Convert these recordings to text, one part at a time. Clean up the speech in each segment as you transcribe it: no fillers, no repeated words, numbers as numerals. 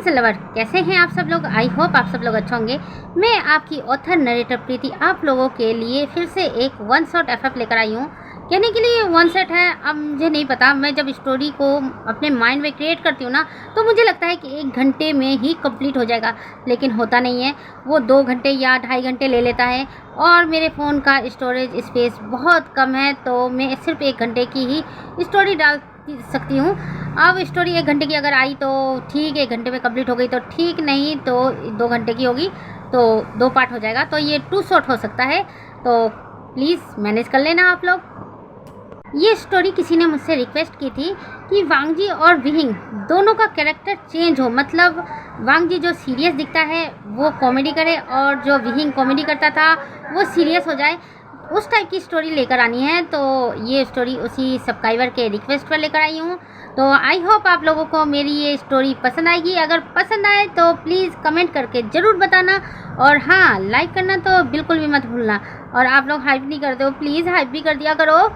Greetings lover, कैसे हैं आप सब लोग। आई होप आप सब लोग अच्छे होंगे। मैं आपकी ऑथर नरेटर प्रीति आप लोगों के लिए फिर से एक वन शॉट एफएफ लेकर आई हूँ। कहने के लिए वन सेट है, अब मुझे नहीं पता। मैं जब स्टोरी को अपने माइंड में क्रिएट करती हूँ ना, तो मुझे लगता है कि 1 घंटे में ही कंप्लीट हो जाएगा, लेकिन होता नहीं है। वो 2 घंटे या 2.5 घंटे ले लेता है और मेरे फ़ोन का स्टोरेज स्पेस बहुत कम है, तो मैं सिर्फ 1 घंटे की ही स्टोरी डाल सकती हूँ। अब स्टोरी 1 घंटे की अगर आई तो ठीक, 1 घंटे में कंप्लीट हो गई तो ठीक, नहीं तो 2 घंटे की होगी तो 2 पार्ट हो जाएगा, तो ये 2 शॉट हो सकता है। तो प्लीज़ मैनेज कर लेना आप लोग। ये स्टोरी किसी ने मुझसे रिक्वेस्ट की थी कि वांगजी और विहिंग दोनों का कैरेक्टर चेंज हो, मतलब वांगजी जो सीरियस दिखता है वो कॉमेडी करे और जो विहिंग कॉमेडी करता था वो सीरियस हो जाए, उस टाइप की स्टोरी लेकर आनी है। तो ये स्टोरी उसी सब्सक्राइबर के रिक्वेस्ट पर लेकर आई हूँ। तो आई होप आप लोगों को मेरी ये स्टोरी पसंद आएगी। अगर पसंद आए तो प्लीज़ कमेंट करके ज़रूर बताना, और हाँ, लाइक करना तो बिल्कुल भी मत भूलना। और आप लोग हाइप नहीं करते हो, प्लीज़ हाइप भी कर दिया करो।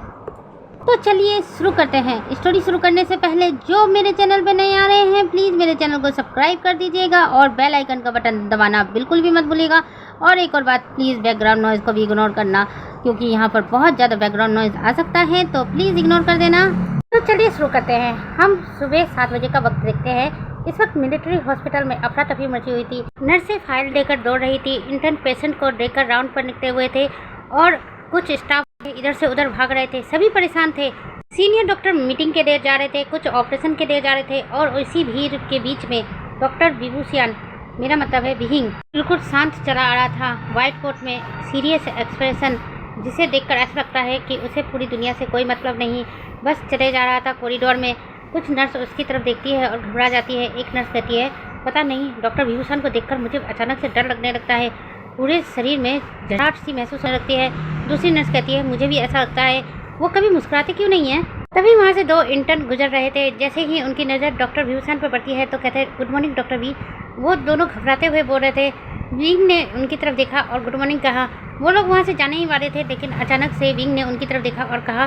तो चलिए शुरू करते हैं। स्टोरी शुरू करने से पहले जो मेरे चैनल पे नए आ रहे हैं, प्लीज़ मेरे चैनल को सब्सक्राइब कर दीजिएगा और बेल आइकन का बटन दबाना बिल्कुल भी मत भूलिएगा। और एक और बात, प्लीज़ बैकग्राउंड नॉइज़ को भी इग्नोर करना, क्योंकि यहाँ पर बहुत ज़्यादा बैकग्राउंड नॉइज़ आ सकता है, तो प्लीज़ इग्नोर कर देना। तो चलिए शुरू करते हैं। हम सुबह 7 बजे का वक्त देखते हैं। इस वक्त मिलिट्री हॉस्पिटल में अफरा तफरी मची हुई थी। नर्सें फाइल देकर दौड़ रही थी, इंटर्न पेशेंट को देखकर राउंड पर निकले हुए थे और कुछ स्टाफ इधर से उधर भाग रहे थे। सभी परेशान थे। सीनियर डॉक्टर मीटिंग के देर जा रहे थे, कुछ ऑपरेशन के देर जा रहे थे, और इसी भीड़ के बीच में डॉक्टर विभूषण, मेरा मतलब है विहिंग, बिल्कुल शांत चला आ रहा था, व्हाइट कोट में, सीरियस एक्सप्रेशन, जिसे देखकर ऐसा लगता है कि उसे पूरी दुनिया से कोई मतलब नहीं, बस चले जा रहा था। कॉरिडोर में कुछ नर्स उसकी तरफ देखती है और घबरा जाती है। एक नर्स कहती है, पता नहीं, डॉक्टर विभूषण को देखकर मुझे अचानक से डर लगने लगता है, पूरे शरीर में जराट सी महसूस होने लगती है। दूसरी नर्स कहती है, मुझे भी ऐसा लगता है, वो कभी मुस्कुराते क्यों नहीं है। तभी वहाँ से 2 इंटर्न गुजर रहे थे। जैसे ही उनकी नज़र डॉक्टर विभूषण पर पड़ती है तो कहते हैं, गुड मॉर्निंग डॉक्टर वी। वो दोनों घबराते हुए बोल रहे थे। विंग ने उनकी तरफ देखा और गुड मॉर्निंग कहा। वो लोग वहाँ से जाने ही वाले थे, लेकिन अचानक से विंग ने उनकी तरफ देखा और कहा,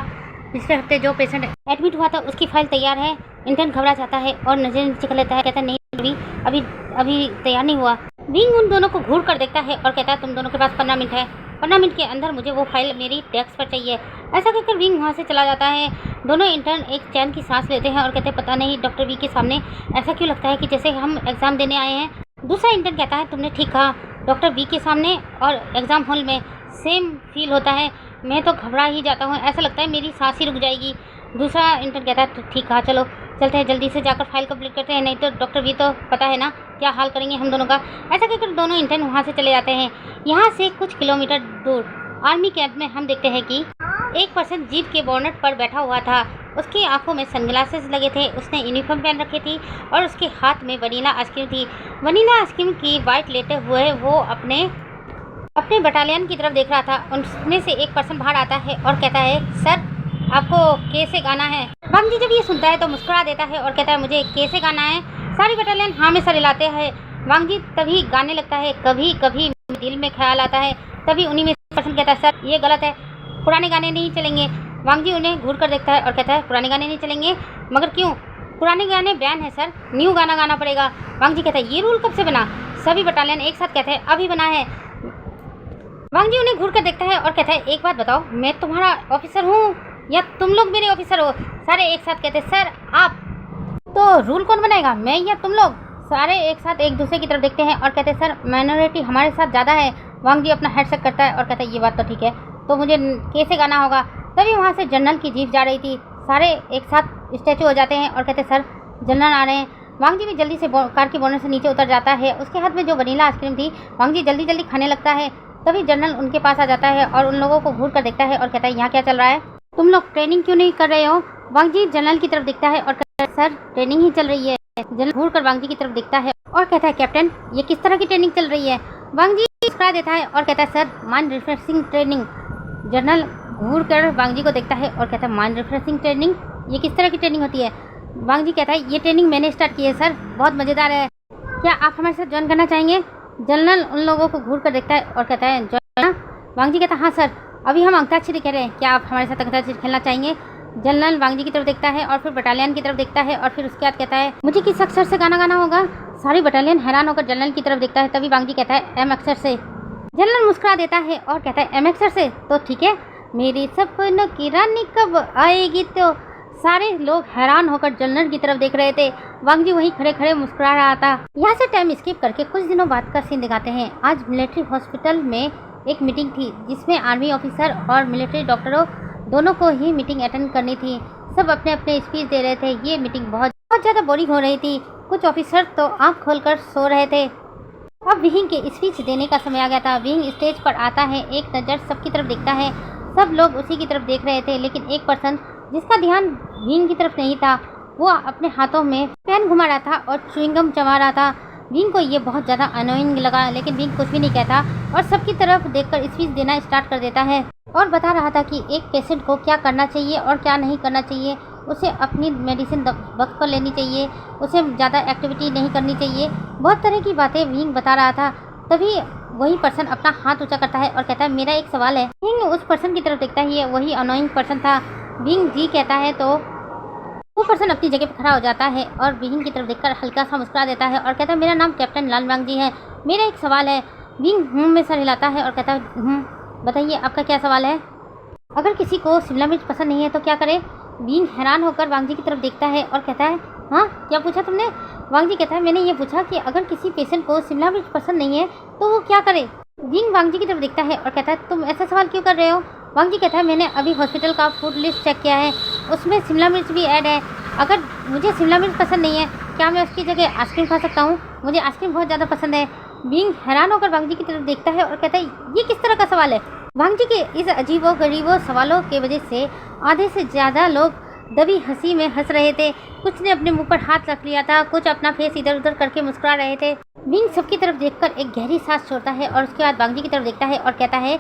पिछले हफ्ते जो पेशेंट एडमिट हुआ था उसकी फाइल तैयार है। इंटर्न घबरा जाता है और नजर नीचे कर लेता है, कहता है, नहीं अभी तैयार नहीं हुआ। विंग उन दोनों को घूर कर देखता है और कहता है, तुम दोनों के पास 15 मिनट है, 15 मिनट के अंदर मुझे वो फाइल मेरी डेस्क पर चाहिए। ऐसा कहकर विंग वहाँ से चला जाता है। दोनों इंटर्न एक चैन की सांस लेते हैं और कहते हैं, पता नहीं डॉक्टर वी के सामने ऐसा क्यों लगता है कि जैसे हम एग्ज़ाम देने आए हैं। दूसरा इंटर्न कहता है, तुमने ठीक कहा, डॉक्टर वी के सामने और एग्ज़ाम हॉल में सेम फील होता है, मैं तो घबरा ही जाता हूँ, ऐसा लगता है मेरी सांस ही रुक जाएगी। दूसरा इंटर्न कहता है, ठीक कहा, चलो चलते हैं, जल्दी से जाकर फाइल कंप्लीट करते हैं, नहीं तो डॉक्टर वी तो पता है ना क्या हाल करेंगे हम दोनों का। ऐसा कहकर दोनों इंटर्न वहाँ से चले जाते हैं। यहाँ से कुछ किलोमीटर दूर आर्मी कैंप में हम देखते हैं कि एक पर्सन जीप के बोनट पर बैठा हुआ था। उसकी आंखों में सनग्लासेस लगे थे, उसने यूनिफॉर्म पहन रखी थी और उसके हाथ में वनीला आइसक्रीम थी। वनीला आइसक्रीम की वाइट लेते हुए वो अपने बटालियन की तरफ देख रहा था। उनमें से एक पर्सन बाहर आता है और कहता है, सर आपको कैसे गाना है। वांगजी जब ये सुनता है तो मुस्कुरा देता है और कहता है, मुझे कैसे गाना है। सारी बटालियन हाँ में सर हिलाते हैं। वांगजी तभी गाने लगता है। कभी कभी दिल में ख्याल आता है। तभी उन्हीं में पर्सन कहता है, सर ये गलत है, पुराने गाने नहीं चलेंगे। वांगजी उन्हें घूर कर देखता है और कहता है, पुराने गाने नहीं चलेंगे, मगर क्यों? पुराने गाने बैन है सर, न्यू गाना गाना पड़ेगा। वांगजी कहता है, ये रूल कब से बना? सभी बटालियन एक साथ कहते हैं, अभी बना है। वांगजी उन्हें घूर कर देखता है और कहता है, एक बात बताओ, मैं तुम्हारा ऑफिसर हूँ या तुम लोग मेरे ऑफिसर हो? सारे एक साथ कहते हैं, सर आप। तो रूल कौन बनाएगा, मैं या तुम लोग? सारे एक साथ एक दूसरे की तरफ देखते हैं और कहते हैं, सर माइनॉरिटी हमारे साथ ज़्यादा है। वांगजी अपना हेड सेट करता है और कहता है, ये बात तो ठीक है, तो मुझे कैसे गाना होगा। तभी वहाँ से जनरल की जीप जा रही थी। सारे एक साथ स्टैचू हो जाते हैं और कहते हैं, सर जनरल आ रहे हैं। वांगजी भी जल्दी से कार की बोनट से नीचे उतर जाता है। उसके हाथ में जो वनीला आइसक्रीम थी, वांगजी जल्दी जल्दी खाने लगता है। तभी जनरल उनके पास आ जाता है और उन लोगों को घूर कर देखता है और कहता है, यहाँ क्या चल रहा है, तुम लोग ट्रेनिंग क्यों नहीं कर रहे हो? वांगजी जनरल की तरफ दिखता है और कहता है, सर ट्रेनिंग ही चल रही है। जनरल घूर कर वांगजी की तरफ दिखता है और कहता है, कैप्टन ये किस तरह की ट्रेनिंग चल रही है? वांगजी मुस्कुरा देता है और कहता है, sir mind refreshing training. General घूर कर वांगजी को देखता है और कहता है, माइंड रिफ्रेशिंग ट्रेनिंग, ये किस तरह की ट्रेनिंग होती है? वांगजी कहता है, ये ट्रेनिंग मैंने स्टार्ट की है सर, बहुत मज़ेदार है, क्या आप हमारे साथ ज्वाइन करना चाहेंगे? जनरल उन लोगों को घूर कर देखता है और कहता है, ज्वाइन? वांगजी कहता है, हाँ सर, अभी हम अंताक्षरी कह रहे हैं, क्या आप हमारे साथ अंताक्षरी खेलना चाहेंगे? जनरल वांगजी की तरफ देखता है और फिर बटालियन की तरफ देखता है और फिर उसके बाद कहता है, मुझे किस अक्षर से गाना गाना होगा? सारी बटालियन हैरान होकर जनरल की तरफ देखता है। तभी वांग जी कहता है एम अक्षर से। जनरल मुस्कुरा देता है और कहता है एम अक्षर से तो ठीक है, मेरे सपनों की रानी कब आएगी। तो सारे लोग हैरान होकर जनरल की तरफ देख रहे थे। वांग जी वहीं खड़े खड़े मुस्कुरा रहा था। यहाँ से टाइम स्किप करके कुछ दिनों बाद का सीन दिखाते हैं। आज मिलिट्री हॉस्पिटल में एक मीटिंग थी जिसमें आर्मी ऑफिसर और मिलिट्री डॉक्टरों दोनों को ही मीटिंग अटेंड करनी थी। सब अपने अपने स्पीच दे रहे थे। ये मीटिंग बहुत ज़्यादा बोरिंग हो रही थी। कुछ ऑफिसर तो आँख खोलकर सो रहे थे। अब विहिंग के स्पीच देने का समय आ गया था। विहिंग स्टेज पर आता है, एक नज़र सबकी तरफ देखता है। सब लोग उसी की तरफ देख रहे थे, लेकिन एक पर्सन जिसका ध्यान विहिंग की तरफ नहीं था, वो अपने हाथों में पेन घुमा रहा था और च्युइंगम चबा रहा था। विहिंग को ये बहुत ज़्यादा अनोइंग लगा, लेकिन विहिंग कुछ भी नहीं कहता और सबकी तरफ देखकर स्पीच देना स्टार्ट कर देता है और बता रहा था कि एक पेशेंट को क्या करना चाहिए और क्या नहीं करना चाहिए। उसे अपनी मेडिसिन वक्त पर लेनी चाहिए, उसे ज़्यादा एक्टिविटी नहीं करनी चाहिए। बहुत तरह की बातें विहिंग बता रहा था। तभी वही पर्सन अपना हाथ ऊंचा करता है और कहता है मेरा एक सवाल है। विहिंग उस पर्सन की तरफ देखता है, वही अनोइंग पर्सन था। विहिंग जी कहता है तो वो पर्सन अपनी जगह पर खड़ा हो जाता है और विहिंग की तरफ देखकर हल्का सा मुस्कुरा देता है और कहता है मेरा नाम कैप्टन लाल वांग जी है, मेरा एक सवाल है। विहिंग में सर हिलाता है और कहता है बताइए आपका क्या सवाल है। अगर किसी को शिमला मिर्च पसंद नहीं है तो क्या करे। विहिंग हैरान होकर वांग जी की तरफ देखता है और कहता है हाँ क्या पूछा तुमने। वांग जी कहता है मैंने ये पूछा कि अगर किसी पेशेंट को शिमला मिर्च पसंद नहीं है तो वो क्या करे। विहिंग वांग जी की तरफ देखता है और कहता है तुम ऐसा सवाल क्यों कर रहे हो। वांग जी कहता है मैंने अभी हॉस्पिटल का फूड लिस्ट चेक किया है, उसमें शिमला मिर्च भी ऐड है। अगर मुझे शिमला मिर्च पसंद नहीं है, क्या मैं उसकी जगह आइसक्रीम खा सकता हूँ। मुझे आइसक्रीम बहुत ज़्यादा पसंद है। विहिंग हैरान होकर वांग जी की तरफ देखता है और कहता है ये किस तरह का सवाल है। वांग जी के इस अजीबो गरीबो सवालों की वजह से आधे से ज़्यादा लोग दबी हंसी में हंस रहे थे। कुछ ने अपने मुंह पर हाथ रख लिया था, कुछ अपना फेस इधर उधर करके मुस्कुरा रहे थे। विहिंग सबकी तरफ देखकर एक गहरी सांस छोड़ता है और उसके बाद वांग जी की तरफ देखता है और कहता है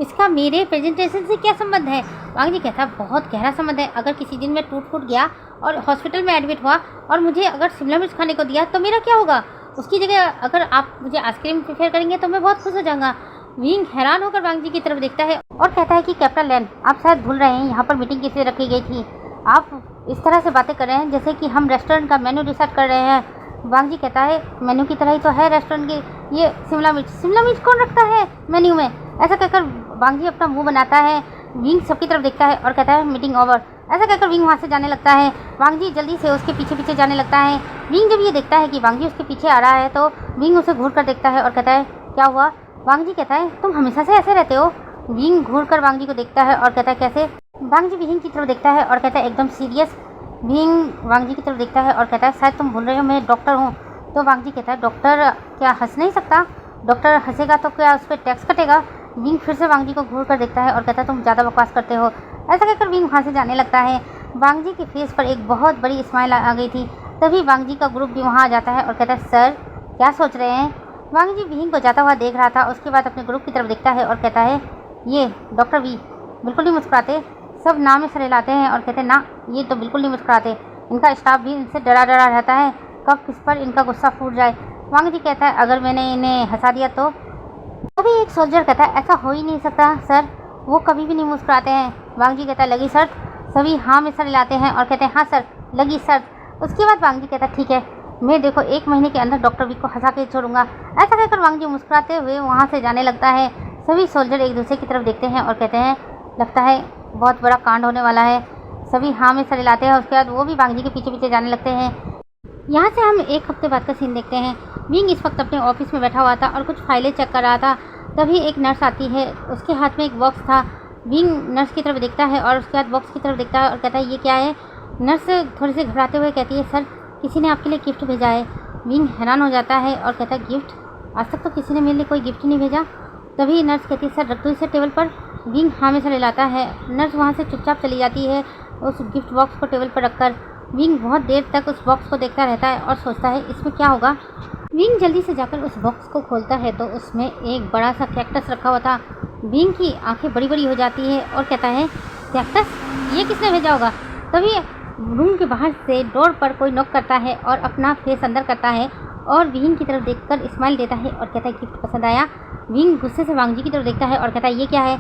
इसका मेरे प्रेजेंटेशन से क्या संबंध है। वांग जी कहता है बहुत गहरा संबंध है। अगर किसी दिन मैं टूट फूट गया और हॉस्पिटल में एडमिट हुआ और मुझे अगर शिमला मिर्च खाने को दिया तो मेरा क्या होगा। उसकी जगह अगर आप मुझे आइसक्रीम प्रेफर करेंगे तो मैं बहुत खुश हो जाऊँगा। विहिंग हैरान होकर वांग जी की तरफ देखता है और कहता है कि कैप्टन लैन आप शायद भूल रहे हैं यहाँ पर मीटिंग किससे रखी गई थी। आप इस तरह से बातें कर रहे हैं जैसे कि हम रेस्टोरेंट का मेन्यू डिसाइड कर रहे हैं। वांग जी कहता है मेन्यू की तरह ही तो है रेस्टोरेंट की। ये शिमला मिर्च कौन रखता है मेन्यू में। ऐसा कहकर वांग जी अपना मुंह बनाता है। विहिंग सबकी तरफ देखता है और कहता है मीटिंग ओवर। ऐसा कहकर विहिंग वहाँ से जाने लगता है। वांग जी जल्दी से उसके पीछे पीछे जाने लगता है। विहिंग जब ये देखता है कि वांग जी उसके पीछे आ रहा है तो विहिंग उसे घूर कर देखता है और कहता है क्या हुआ। वांग जी कहता है तुम हमेशा से ऐसे रहते हो। विहिंग घूर कर वांग जी को देखता है और कहता है कैसे। वांग जी विहिंग की तरफ देखता है और कहता है एकदम सीरियस। विहिंग वांग जी की तरफ देखता है और कहता है शायद तुम भूल रहे हो मैं डॉक्टर हूँ। तो वांग जी कहता है डॉक्टर क्या हंस नहीं सकता। डॉक्टर हंसेगा तो क्या उस पर टैक्स कटेगा। विहिंग फिर से वांग जी को घूर कर देखता है और कहता है तुम ज़्यादा बकवास करते हो। ऐसा कहकर विहिंग वहाँ से जाने लगता है। वांग जी के फेस पर एक बहुत बड़ी स्माइल आ गई थी। तभी वांग जी का ग्रुप भी वहाँ आ जाता है और कहता है सर क्या सोच रहे हैं। वांग जी विहिंग को जाता हुआ देख रहा था। उसके बाद अपने ग्रुप की तरफ देखता है और कहता है ये डॉक्टर वी बिल्कुल नहीं मुस्कुराते। सब नाम में सर हिलाते हैं और कहते हैं ना ये तो बिल्कुल नहीं मुस्कुराते। इनका स्टाफ भी इनसे डरा डरा रहता है कब किस पर इनका गुस्सा फूट जाए। वांग जी कहता है अगर मैंने इन्हें हंसा दिया तो। तभी एक सोल्जर कहता है ऐसा हो ही नहीं सकता सर, वो कभी भी नहीं मुस्कुराते हैं। वांग जी कहता है लगी शर्त। सभी हाँ में सर हिलाते हैं और कहते हैं हाँ सर लगी शर्त। उसके बाद वांग जी कहता है ठीक है मैं देखो 1 महीने के अंदर डॉक्टर वी को हंसा के छोड़ूंगा। ऐसा कहकर वांग जी मुस्कुराते हुए वहाँ से जाने लगता है। सभी सोल्जर एक दूसरे की तरफ देखते हैं और कहते हैं लगता है बहुत बड़ा कांड होने वाला है। सभी हाँ में सर हिलाते हैं। उसके बाद वो भी वांग जी के पीछे पीछे जाने लगते हैं। यहाँ से हम 1 हफ्ते बाद का सीन देखते हैं। विहिंग इस वक्त अपने ऑफिस में बैठा हुआ था और कुछ फाइलें चेक कर रहा था। तभी एक नर्स आती है, उसके हाथ में एक बॉक्स था। विहिंग नर्स की तरफ देखता है और उसके बाद बॉक्स की तरफ देखता है और कहता है ये क्या है। नर्स थोड़ी सी घबराते हुए कहती है सर किसी ने आपके लिए गिफ्ट भेजा है। विहिंग हैरान हो जाता है और कहता है गिफ्ट, आज तक तो किसी ने मेरे लिए कोई गिफ्ट नहीं भेजा। तभी नर्स कहती है सर रख दो इसे टेबल पर। विहिंग हाँ में सर हिलाता है। नर्स वहाँ से चुपचाप चली जाती है उस गिफ्ट बॉक्स को टेबल पर रखकर। विहिंग बहुत देर तक उस बॉक्स को देखता रहता है और सोचता है इसमें क्या होगा। विहिंग जल्दी से जाकर उस बॉक्स को खोलता है तो उसमें एक बड़ा सा कैक्टस रखा हुआ था। विहिंग की आंखें बड़ी बड़ी हो जाती है और कहता है कैक्टस, ये किसने भेजा होगा। तभी रूम के बाहर से डोर पर कोई नॉक करता है और अपना फेस अंदर करता है और विहिंग की तरफ देखकर स्माइल देता है और कहता है गिफ्ट पसंद आया। विहिंग गुस्से से वांग जी की तरफ देखता है और कहता है ये क्या है।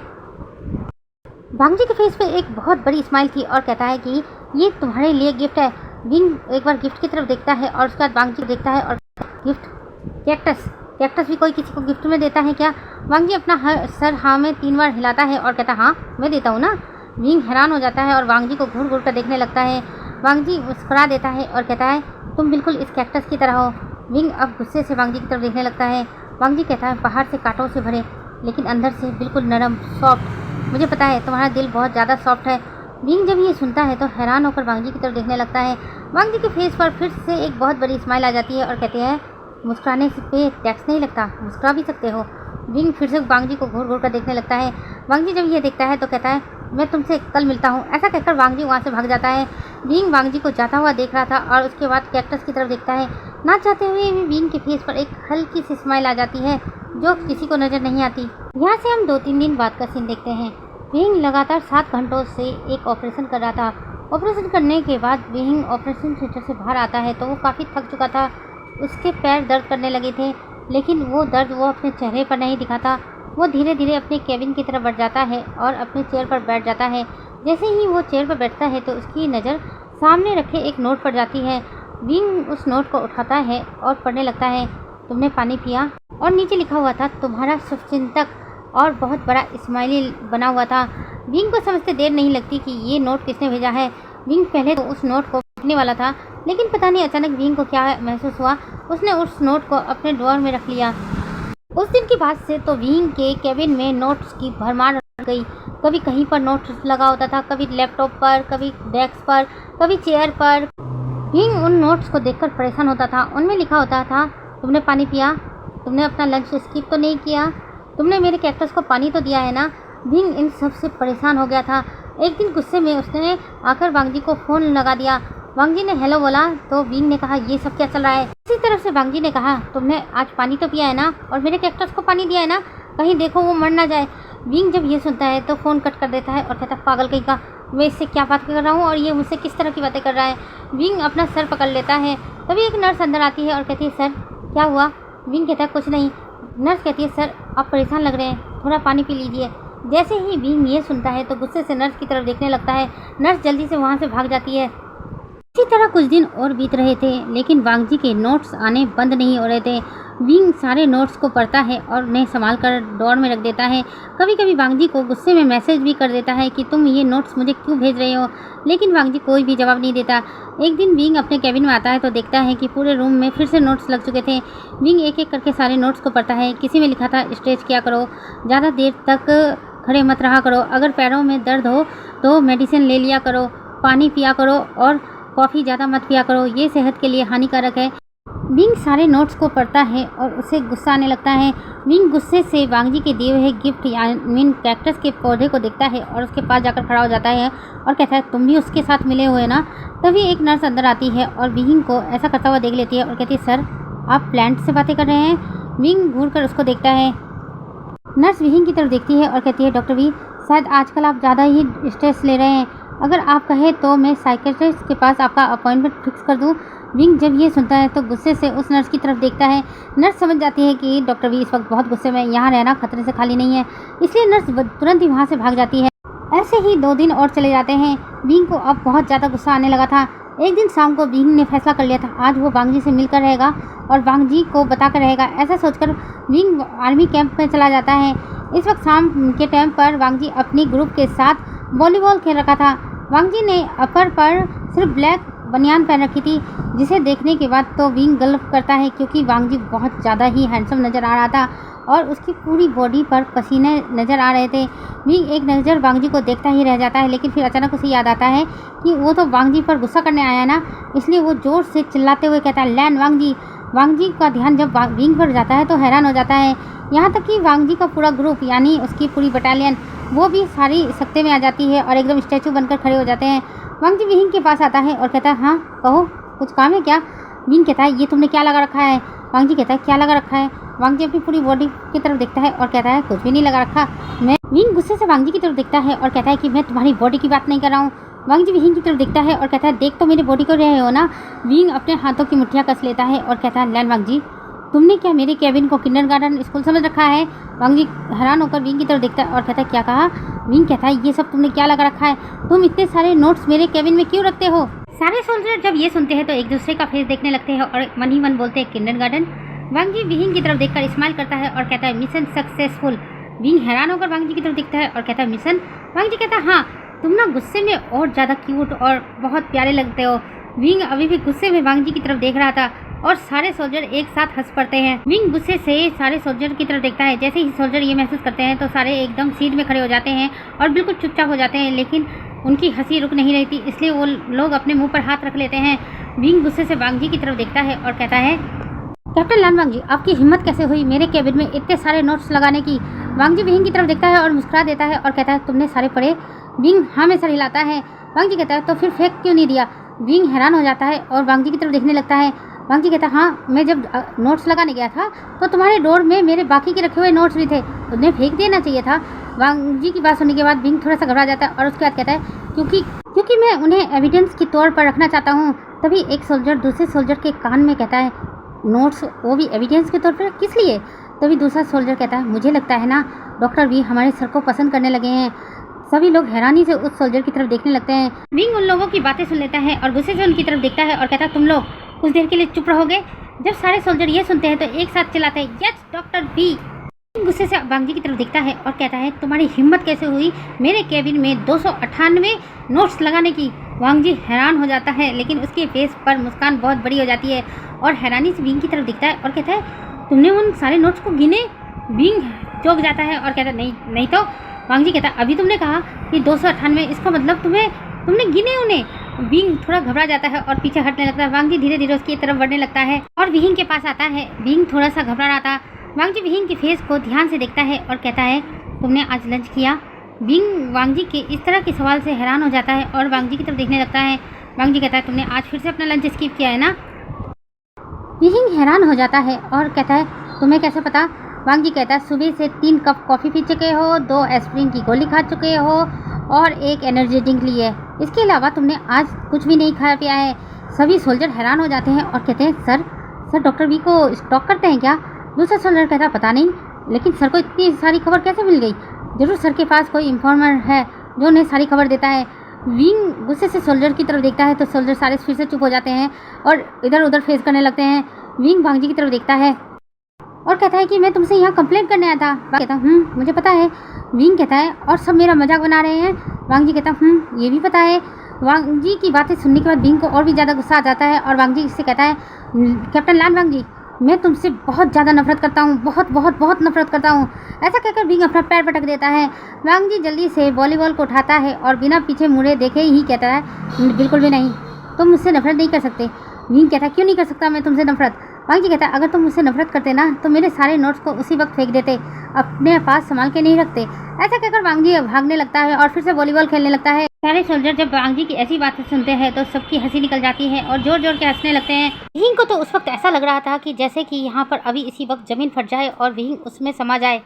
वांग जी के फेस पे एक बहुत बड़ी स्माइल थी और कहता है कि ये तुम्हारे लिए गिफ्ट है। विंग एक बार गिफ्ट की तरफ देखता है और उसके बाद वांग जी देखता है और गिफ्ट कैक्टस, कैक्टस भी कोई किसी को गिफ्ट में देता है क्या? वांग जी अपना सर हाँ में 3 बार हिलाता है और कहता हाँ मैं देता हूँ ना। विंग हैरान हो जाता है और वांग जी को घूर घूर कर देखने लगता है। वांग जी मुस्कुरा देता है और कहता है तुम बिल्कुल इस कैक्टस की तरह हो। विंग अब गुस्से से वांग जी की तरफ देखने लगता है। वांग जी कहता है बाहर से कांटों से भरे लेकिन अंदर से बिल्कुल नरम सॉफ्ट, मुझे पता है तुम्हारा दिल बहुत ज़्यादा सॉफ्ट है। विंग जब ये सुनता है तो हैरान होकर वांग जी की तरफ देखने लगता है। वांग जी के फेस पर फिर से एक बहुत बड़ी स्माइल आ जाती है और कहते हैं मुस्कुराने पे टैक्स नहीं लगता, मुस्कुरा भी सकते हो। विंग फिर से वांग जी को घूर घूर कर देखने लगता है। वांग जी जब ये देखता है तो कहता है मैं तुमसे कल मिलता हूँ। ऐसा कहकर वांग जी वहाँ से भाग जाता है। विंग वांग जी को जाता हुआ देख रहा था और उसके बाद कैक्टस की तरफ देखता है। ना चाहते हुए भी विंग के फेस पर एक हल्की सी स्माइल आ जाती है जो किसी को नज़र नहीं आती। यहाँ से हम 2-3 दिन बाद का सीन देखते हैं। विंग लगातार 7 घंटों से एक ऑपरेशन कर रहा था। ऑपरेशन करने के बाद विंग ऑपरेशन थिएटर से बाहर आता है तो वो काफ़ी थक चुका था। उसके पैर दर्द करने लगे थे लेकिन वो दर्द वो अपने चेहरे पर नहीं दिखाता। वो धीरे धीरे अपने केबिन की तरफ बढ़ जाता है और अपने चेयर पर बैठ जाता है। जैसे ही वो चेयर पर बैठता है तो उसकी नज़र सामने रखे एक नोट पर जाती है। विंग उस नोट को उठाता है और पढ़ने लगता है तुमने पानी पिया, और नीचे लिखा हुआ था तुम्हारा शुभचिंतक और बहुत बड़ा स्माइली बना हुआ था। विंग को समझते देर नहीं लगती कि ये नोट किसने भेजा है। विंग पहले तो उस नोट को पढ़ने वाला था लेकिन पता नहीं अचानक विंग को क्या महसूस हुआ, उसने उस नोट को अपने ड्रॉअर में रख लिया। उस दिन के बाद से तो विंग के केबिन में नोट्स की भरमार गई। कभी कहीं पर नोट्स लगा होता था, कभी लैपटॉप पर, कभी डेस्क पर, कभी चेयर पर। विंग उन नोट्स को देखकर परेशान होता था। उनमें लिखा होता था तुमने पानी पिया, तुमने अपना लंच स्किप तो नहीं किया, तुमने मेरे कैक्टस को पानी तो दिया है ना। विंग इन सब से परेशान हो गया था। एक दिन गुस्से में उसने आकर वांग जी को फ़ोन लगा दिया। वांग जी ने हेलो बोला तो विंग ने कहा ये सब क्या चल रहा है। इसी तरफ से वांग जी ने कहा तुमने आज पानी तो पिया है ना और मेरे कैक्टस को पानी दिया है ना, कहीं देखो वो मर ना जाए। विंग जब ये सुनता है तो फ़ोन कट कर देता है और कहता है पागल कहीं का, मैं इससे क्या बात कर रहा हूँ और ये मुझसे किस तरह की बातें कर रहा है। विंग अपना सर पकड़ लेता है। तभी एक नर्स अंदर आती है और कहती है सर क्या हुआ। विंग कहता है कुछ नहीं। नर्स कहती है सर आप परेशान लग रहे हैं, थोड़ा पानी पी लीजिए। जैसे ही विंग ये सुनता है तो गुस्से से नर्स की तरफ देखने लगता है। नर्स जल्दी से वहाँ से भाग जाती है। इसी तरह कुछ दिन और बीत रहे थे लेकिन वांग जी के नोट्स आने बंद नहीं हो रहे थे। विंग सारे नोट्स को पढ़ता है और उन्हें संभाल कर ड्रॉअर में रख देता है। कभी कभी वांग जी को गुस्से में मैसेज भी कर देता है कि तुम ये नोट्स मुझे क्यों भेज रहे हो, लेकिन वांग जी कोई भी जवाब नहीं देता। एक दिन विंग अपने कैबिन में आता है तो देखता है कि पूरे रूम में फिर से नोट्स लग चुके थे। विंग एक एक करके सारे नोट्स को पढ़ता है। किसी में लिखा था स्ट्रेच किया करो, ज़्यादा देर तक खड़े मत रहा करो, अगर पैरों में दर्द हो तो मेडिसिन ले लिया करो, पानी पिया करो और कॉफ़ी ज़्यादा मत पिया करो, ये सेहत के लिए हानिकारक है। विंग सारे नोट्स को पढ़ता है और उसे गुस्सा आने लगता है। विंग गुस्से से वांग जी के दिए हुए गिफ्ट यानी कैक्टस के पौधे को देखता है और उसके पास जाकर खड़ा हो जाता है और कहता है तुम भी उसके साथ मिले हुए ना। तभी एक नर्स अंदर आती है और विंग को ऐसा करता हुआ देख लेती है और कहती है सर आप प्लांट से बातें कर रहे हैं। विंग घूर कर उसको देखता है। नर्स विंग की तरफ देखती है और कहती है डॉक्टर वी शायद आजकल आप ज़्यादा ही स्ट्रेस ले रहे हैं, अगर आप कहें तो मैं साइकियाट्रिस्ट के पास आपका अपॉइंटमेंट फिक्स कर दूं। विंग जब ये सुनता है तो गुस्से से उस नर्स की तरफ देखता है। नर्स समझ जाती है कि डॉक्टर वी इस वक्त बहुत गुस्से में, यहाँ रहना खतरे से खाली नहीं है, इसलिए नर्स तुरंत ही वहाँ से भाग जाती है। ऐसे ही 2 दिन और चले जाते हैं। विंग को अब बहुत ज़्यादा गुस्सा आने लगा था। एक दिन शाम को विंग ने फैसला कर लिया था आज वो वांग जी से मिलकर रहेगा और वांग जी को बताकर रहेगा। ऐसा सोचकर विंग आर्मी कैंप में चला जाता है। इस वक्त शाम के टाइम पर वांग जी अपनी ग्रुप के साथ वॉलीबॉल खेल रखा था। वांग जी ने अपर पर सिर्फ ब्लैक बनियान पहन रखी थी, जिसे देखने के बाद तो विंग गल्फ करता है क्योंकि वांग जी बहुत ज़्यादा ही हैंडसम नज़र आ रहा था और उसकी पूरी बॉडी पर पसीने नज़र आ रहे थे। विंग एक नज़र वांग जी को देखता ही रह जाता है लेकिन फिर अचानक उसे याद आता है कि वो तो वांग जी पर गुस्सा करने आया ना, इसलिए वो ज़ोर से चिल्लाते हुए कहता है लैंड वांग जी। वांग जी का ध्यान जब विंग पर जाता है तो हैरान हो जाता है। यहाँ तक कि वांग जी का पूरा ग्रुप यानी उसकी पूरी बटालियन वो भी सारी सख्ते में आ जाती है और एकदम स्टैचू बनकर खड़े हो जाते हैं। वांग जी विंग के पास आता है और कहता है हाँ कहो कुछ काम है क्या। विंग कहता है ये तुमने क्या लगा रखा है। वांग जी कहता है क्या लगा रखा है। वांग जी अपनी पूरी बॉडी की तरफ देखता है और कहता है कुछ भी नहीं लगा रखा मैं। विंग गुस्से से वांग जी की तरफ देखता है और कहता है कि मैं तुम्हारी बॉडी की बात नहीं कर रहा हूँ। वांग जी विंग की तरफ देखता है और कहता है देख तो मेरी बॉडी को रहे हो ना। विंग अपने हाथों की मुठ्ठियाँ कस लेता है और कहता है लैंड वांग जी तुमने क्या मेरे केबिन को किंडरगार्टन स्कूल समझ रखा है। वांग जी हैरान होकर विंग की तरफ देखता है और कहता है क्या कहा। विंग कहता है ये सब तुमने क्या लगा रखा है, तुम इतने सारे नोट्स मेरे केबिन में क्यों रखते हो। सारे सोल्जर जब ये सुनते हैं तो एक दूसरे का फेस देखने लगते हैं और मन ही मन बोलते हैं किंडरगार्टन। वांग जी विहिंग की तरफ देखकर स्माइल करता है और कहता है मिशन सक्सेसफुल। विहिंग हैरान होकर वांग जी की तरफ देखता है और कहता है मिशन। वांग जी कहता है हाँ, तुम ना गुस्से में और ज़्यादा क्यूट और बहुत प्यारे लगते हो। विंग अभी भी गुस्से में वांग जी की तरफ देख रहा था और सारे सोल्जर एक साथ हंस पड़ते हैं। विंग गुस्से से सारे सोल्जर की तरफ देखता है। जैसे ही सोल्जर ये महसूस करते हैं तो सारे एकदम सीट में खड़े हो जाते हैं और बिल्कुल चुपचाप हो जाते हैं, लेकिन उनकी हंसी रुक नहीं रही थी, इसलिए वो लोग अपने मुंह पर हाथ रख लेते हैं। विंग गुस्से से वांग जी की तरफ देखता है और कहता है कैप्टन लान वांग जी, आपकी हिम्मत कैसे हुई मेरे केबिन में इतने सारे नोट्स लगाने की। वांग जी विंग की तरफ देखता है और मुस्कुरा देता है और कहता है तुमने सारे पढ़े। विंग हाँ में सर हिलाता है। वांग जी कहता है तो फिर फेंक क्यों नहीं दिया। विंग हैरान हो जाता है और वांग जी की तरफ देखने लगता है। वांग जी कहता है हाँ, मैं जब नोट्स लगाने गया था तो तुम्हारे डोर में मेरे बाकी के रखे हुए नोट्स भी थे, उन्हें फेंक देना चाहिए था। वांग जी की बात सुनने के बाद विंग थोड़ा सा घबरा जाता है और उसके बाद कहता है क्योंकि मैं उन्हें एविडेंस के तौर पर रखना चाहता हूँ। तभी एक सोल्जर दूसरे सोल्जर के कान में कहता है नोट्स, वो भी एविडेंस के तौर पर, किस लिए। तभी दूसरा सोल्जर कहता है मुझे लगता है ना डॉक्टर वी हमारे सर को पसंद करने लगे हैं। सभी लोग हैरानी से उस सोल्जर की तरफ देखने लगते हैं। विंग उन लोगों की बातें सुन लेता है और गुस्से से उनकी तरफ देखता है और कहता है तुम लोग कुछ देर के लिए चुप रहोगे। जब सारे सोल्जर ये सुनते हैं तो एक साथ चिल्लाते हैं यस डॉक्टर वी। गुस्से से वांग जी की तरफ देखता है और कहता है तुम्हारी हिम्मत कैसे हुई मेरे केबिन में 298 नोट्स लगाने की। वांग जी हैरान हो जाता है, लेकिन उसके फेस पर मुस्कान बहुत बड़ी हो जाती है और हैरानी से विंग की तरफ दिखता है और कहता है तुमने उन सारे नोट्स को गिने। विंग चौंक जाता है और कहता है नहीं तो। वांग जी कहता है अभी तुमने कहा कि 298, इसका मतलब तुमने गिने उन्हें। विंग थोड़ा घबरा जाता है और पीछे हटने लगता है। वांग जी धीरे धीरे उसकी तरफ बढ़ने लगता है और विंग के पास आता है। विंग थोड़ा सा घबरा रहा था। वांग जी विंग के फेस को ध्यान से देखता है और कहता है तुमने आज लंच किया। विंग वांग जी के इस तरह के सवाल से हैरान हो जाता है और वांग जी की तरफ देखने लगता है। वांग जी कहता है तुमने आज फिर से अपना लंच स्किप किया है ना। विंग हैरान हो जाता है और कहता है तुम्हें कैसे पता। वांग जी कहता है सुबह से 3 कप कॉफ़ी पी चुके हो, 2 एस्प्रिन की गोली खा चुके हो और 1 एनर्जी ड्रिंक ली है। इसके अलावा तुमने आज कुछ भी नहीं खाया पिया है। सभी सोल्जर हैरान हो जाते हैं और कहते हैं सर डॉक्टर वी को स्टॉक करते हैं क्या। दूसरा सोल्जर कहता है पता नहीं, लेकिन सर को इतनी सारी खबर कैसे मिल गई। जरूर सर के पास कोई इन्फॉर्मर है जो उन्हें सारी खबर देता है। विंग गुस्से से सोल्जर की तरफ देखता है तो सोल्जर सारे फिर से चुप हो जाते हैं और इधर उधर फेस करने लगते हैं। विंग वांग जी की तरफ देखता है और कहता है कि मैं तुमसे यहाँ कंप्लेंट करने आया था। कहता मुझे पता है। विंग कहता है और सब मेरा मजाक बना रहे हैं। वांग जी कहता ये भी पता है। वांग जी की बातें सुनने के बाद विंग को और भी ज़्यादा गुस्सा आ जाता है और वांग जी से कहता है कैप्टन लान वांग जी, मैं तुमसे बहुत ज़्यादा नफरत करता हूँ, बहुत नफरत करता हूँ। ऐसा कहकर विंग अपना पैर पटक देता है। वांग जी जल्दी से वॉलीबॉल को उठाता है और बिना पीछे मुड़े देखे ही कहता है बिल्कुल भी नहीं, तुम मुझसे नफरत नहीं कर सकते। विंग कहता है क्यों नहीं कर सकता मैं तुमसे नफरत। वांग जी कहता है अगर तुम मुझसे नफरत करते ना तो मेरे सारे नोट्स को उसी वक्त फेंक देते, अपने पास संभाल के नहीं रखते। ऐसा कहकर वांग जी भागने लगता है और फिर से वॉलीबॉल खेलने लगता है। सारे सोल्जर जब वांग जी की ऐसी बातें सुनते हैं तो सबकी हंसी निकल जाती है और जोर जोर के हंसने लगते हैं। विंग को तो उस वक्त ऐसा लग रहा था कि जैसे कि यहाँ पर अभी इसी वक्त जमीन फट जाए और विंग उसमें समा जाए।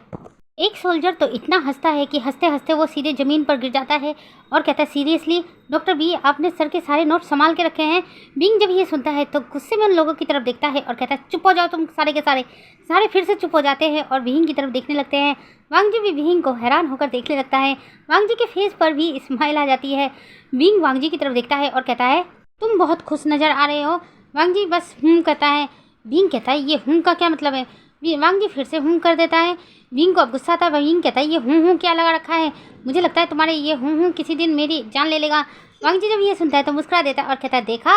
एक सोल्जर तो इतना हंसता है कि हंसते हंसते वो सीधे ज़मीन पर गिर जाता है और कहता है सीरियसली डॉक्टर वी आपने सर के सारे नोट संभाल के रखे हैं। विंग जब ये सुनता है तो गुस्से में उन लोगों की तरफ देखता है और कहता है चुप हो जाओ तुम सारे के सारे फिर से चुप हो जाते हैं और विंग की तरफ देखने लगते हैं। वांग जी भी विंग को हैरान होकर देखने लगता है। वांग जी के फेस पर भी स्माइल आ जाती है। विंग वांग जी की तरफ देखता है और कहता है तुम बहुत खुश नज़र आ रहे हो। वांग जी बस कहता है। विंग कहता है ये का क्या मतलब है। वांग जी फिर से कर देता है। विंग को अब गुस्सा आता है। विंग कहता है ये क्या लगा रखा है, मुझे लगता है तुम्हारे ये किसी दिन मेरी जान ले लेगा। वांग जी जब ये सुनता है तो मुस्कुरा देता है और कहता है देखा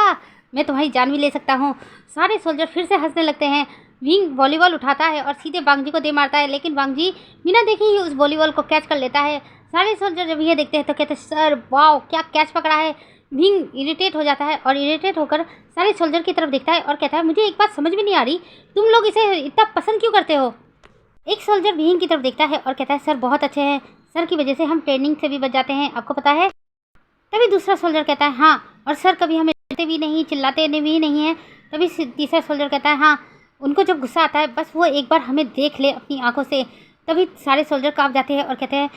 मैं तुम्हारी जान भी ले सकता हूँ। सारे सोल्जर फिर से हंसने लगते हैं। विंग वॉलीबॉल उठाता है और सीधे वांग जी को दे मारता है, लेकिन वांग जी बिना देखे ही उस वॉलीबॉल को कैच कर लेता है। सारे सोल्जर जब ये देखते हैं तो कहते हैं सर वाओ क्या कैच पकड़ा है। विंग इरिटेट हो जाता है और इरिटेट होकर सारे सोल्जर की तरफ देखता है और कहता है मुझे एक बात समझ में नहीं आ रही, तुम लोग इसे इतना पसंद क्यों करते हो। एक सोल्जर विंग की तरफ देखता है और कहता है सर बहुत अच्छे हैं, सर की वजह से हम ट्रेनिंग से भी बच जाते हैं, आपको पता है। तभी दूसरा सोल्जर कहता है हाँ, और सर कभी हमें डरते भी नहीं चिल्लाते भी नहीं है। तभी तीसरा सोल्जर कहता है हाँ, उनको जब गुस्सा आता है बस वो एक बार हमें देख ले अपनी आंखों से। तभी सारे सोल्जर कांप जाते हैं और कहते हैं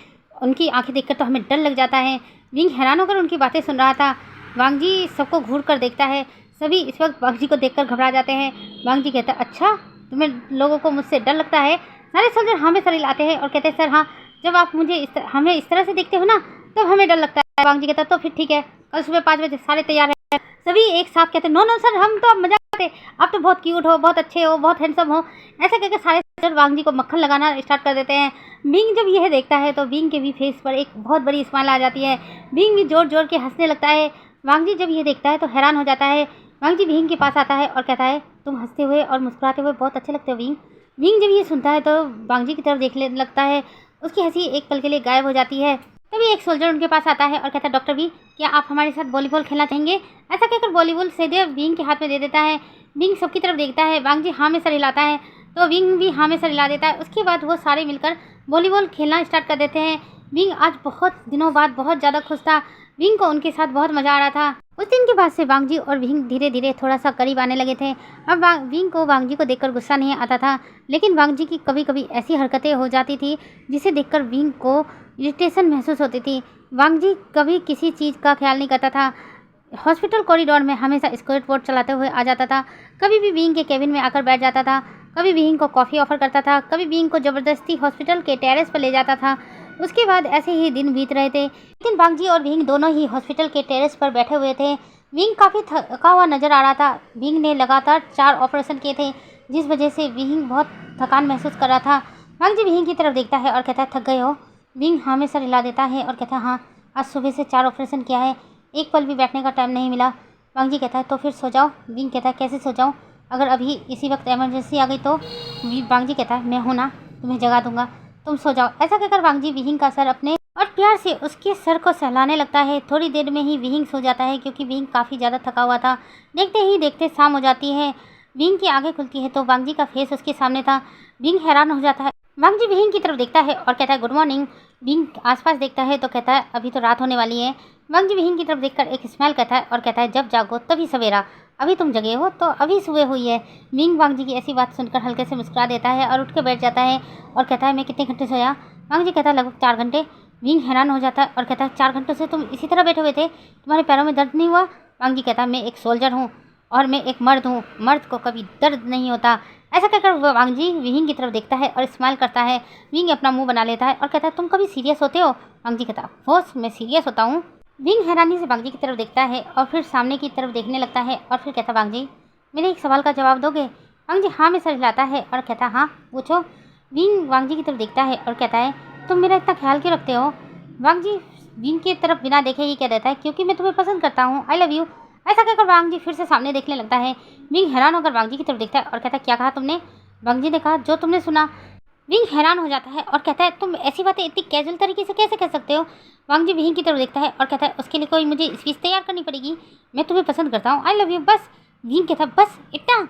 उनकी आंखें देखकर तो हमें डर लग जाता है। विंग हैरान होकर उनकी बातें सुन रहा था। वांग जी सबको घूर कर देखता है। सभी इस वक्त वांग जी को देखकर घबरा जाते हैं। वांग जी कहता है अच्छा तुम्हें लोगों को मुझसे डर लगता है। सारे सोल्जर हाँ में सर हिलाते हैं और कहते हैं सर हाँ, जब आप मुझे हमें इस तरह से देखते हो ना तब हमें डर लगता है। वांग जी कहता है तो फिर ठीक है, कल सुबह 5 बजे सारे तैयार हैं। सभी एक साथ कहते नो नो सर, हम तो अब मजाक करते, आप तो बहुत क्यूट हो, बहुत अच्छे हो, बहुत हैंडसम हो। ऐसा कहकर सारे सर वांग जी को मक्खन लगाना स्टार्ट कर देते हैं। बिंग जब यह देखता है तो बिंग के भी फेस पर एक बहुत बड़ी स्माइल आ जाती है। बिंग भी जोर जोर के हंसने लगता है। वांग जी जब यह देखता है तो हैरान हो जाता है। वांग जी बिंग के पास आता है और कहता है तुम हंसते हुए और मुस्कुराते हुए बहुत अच्छे लगते हो बिंग। बिंग जब ये सुनता है तो वांग जी की तरफ देखने लगता है। उसकी हंसी एक पल के लिए गायब हो जाती है। तभी एक सोल्जर उनके पास आता है और कहता है डॉक्टर वी, क्या आप हमारे साथ वॉलीबॉल खेलना चाहेंगे? ऐसा कहकर वॉलीबॉल सीधे विंग के हाथ में दे देता है। विंग सबकी तरफ देखता है। वांग जी हाँ में सर हिलाता है तो विंग भी हाँ में सर हिला देता है। उसके बाद वो सारे मिलकर वॉलीबॉल खेलना स्टार्ट कर देते हैं। विंग आज बहुत दिनों बाद बहुत ज़्यादा खुश था। विंग को उनके साथ बहुत मज़ा आ रहा था। उस दिन के बाद से वांग जी और विंग धीरे धीरे थोड़ा सा करीब आने लगे थे। अब विंग को वांग जी को देखकर गुस्सा नहीं आता था, लेकिन वांग जी की कभी कभी ऐसी हरकतें हो जाती थी जिसे देखकर विंग को इरिटेशन महसूस होती थी। वांग जी कभी किसी चीज़ का ख्याल नहीं करता था। हॉस्पिटल कॉरिडोर में हमेशा स्केट बोर्ड चलाते हुए आ जाता था। कभी भी विंग के केबिन में आकर बैठ जाता था। कभी विंग को कॉफ़ी ऑफर करता था। कभी विंग को ज़बरदस्ती हॉस्पिटल के टेरेस पर ले जाता था। उसके बाद ऐसे ही दिन बीत रहे थे। लेकिन वांग जी और विंग दोनों ही हॉस्पिटल के टेरेस पर बैठे हुए थे। विंग काफ़ी थका हुआ नजर आ रहा था। विंग ने लगातार 4 ऑपरेशन किए थे, जिस वजह से विंग बहुत थकान महसूस कर रहा था। वांग जी विंग की तरफ देखता है और कहता है थक गए हो? विंग हाँ में सर हिला देता है और कहता है हाँ, आज सुबह से 4 ऑपरेशन किया है, एक पल भी बैठने का टाइम नहीं मिला। वांग जी कहता है तो फिर सो जाओ। विंग कहता है कैसे सो जाऊँ, अगर अभी इसी वक्त इमरजेंसी आ गई तो? वांग जी कहता है मैं हूँ ना, तुम्हें जगा दूंगा, तुम सो जाओ। ऐसा कहकर वांग जी विंग का सर अपने और प्यार से उसके सर को सहलाने लगता है। थोड़ी देर में ही विंग सो जाता है क्योंकि विंग काफ़ी ज़्यादा थका हुआ था। देखते ही देखते शाम हो जाती है। विंग की आंखें खुलती है तो वांग जी का फेस उसके सामने था। विंग हैरान हो जाता है। वांग जी विंग की तरफ देखता है और कहता है गुड मॉर्निंग। विंग आसपास देखता है तो कहता है अभी तो रात होने वाली है। वांग जी विंग की तरफ देखकर एक स्माइल कहता है और कहता है जब जागो तभी सवेरा, अभी तुम जगे हो तो अभी सुबह हुई है। विंग वांग जी की ऐसी बात सुनकर हल्के से मुस्कुरा देता है और उठ के बैठ जाता है और कहता है मैं कितने घंटे सोया? वांग जी कहता है लगभग 4 घंटे। विंग हैरान हो जाता है और कहता है 4 घंटों से तुम इसी तरह बैठे हुए थे, तुम्हारे पैरों में दर्द नहीं हुआ? वांग जी कहता है मैं एक सोल्जर हूँ और मैं एक मर्द हूँ, मर्द को कभी दर्द नहीं होता। ऐसा कहकर वांग जी विंग की तरफ देखता है और स्माइल करता है। विंग अपना मुंह बना लेता है और कहता है तुम कभी सीरियस होते हो? वांग जी कहता है बॉस मैं सीरियस होता हूँ। विंग हैरानी से वांग जी की तरफ देखता है और फिर सामने की तरफ देखने लगता है और फिर कहता है वांग जी मेरे एक सवाल का जवाब दोगे? वांग जी हाँ में सर हिलाता है और कहता है हाँ पूछो। विंग वांग जी की तरफ देखता है और कहता है तुम मेरा इतना ख्याल क्यों रखते हो? वांग जी विंग की तरफ बिना देखे ही कह देता है क्योंकि मैं तुम्हें पसंद करता हूँ, आई लव यू। ऐसा कहकर वांग जी फिर से सामने देखने लगता है। विंग हैरान होकर वांग जी की तरफ देखता है और कहता है क्या कहा तुमने? वांग जी ने कहा जो तुमने सुना। विंग हैरान हो जाता है और कहता है तुम ऐसी बातें इतनी कैजुअल तरीके से कैसे कह सकते हो? वांग जी विंग की तरफ देखता है और कहता है उसके लिए कोई मुझे स्पीच तैयार करनी पड़ेगी, मैं तुम्हें पसंद करता हूँ, आई लव यू, बस। विंग कहता है बस इतना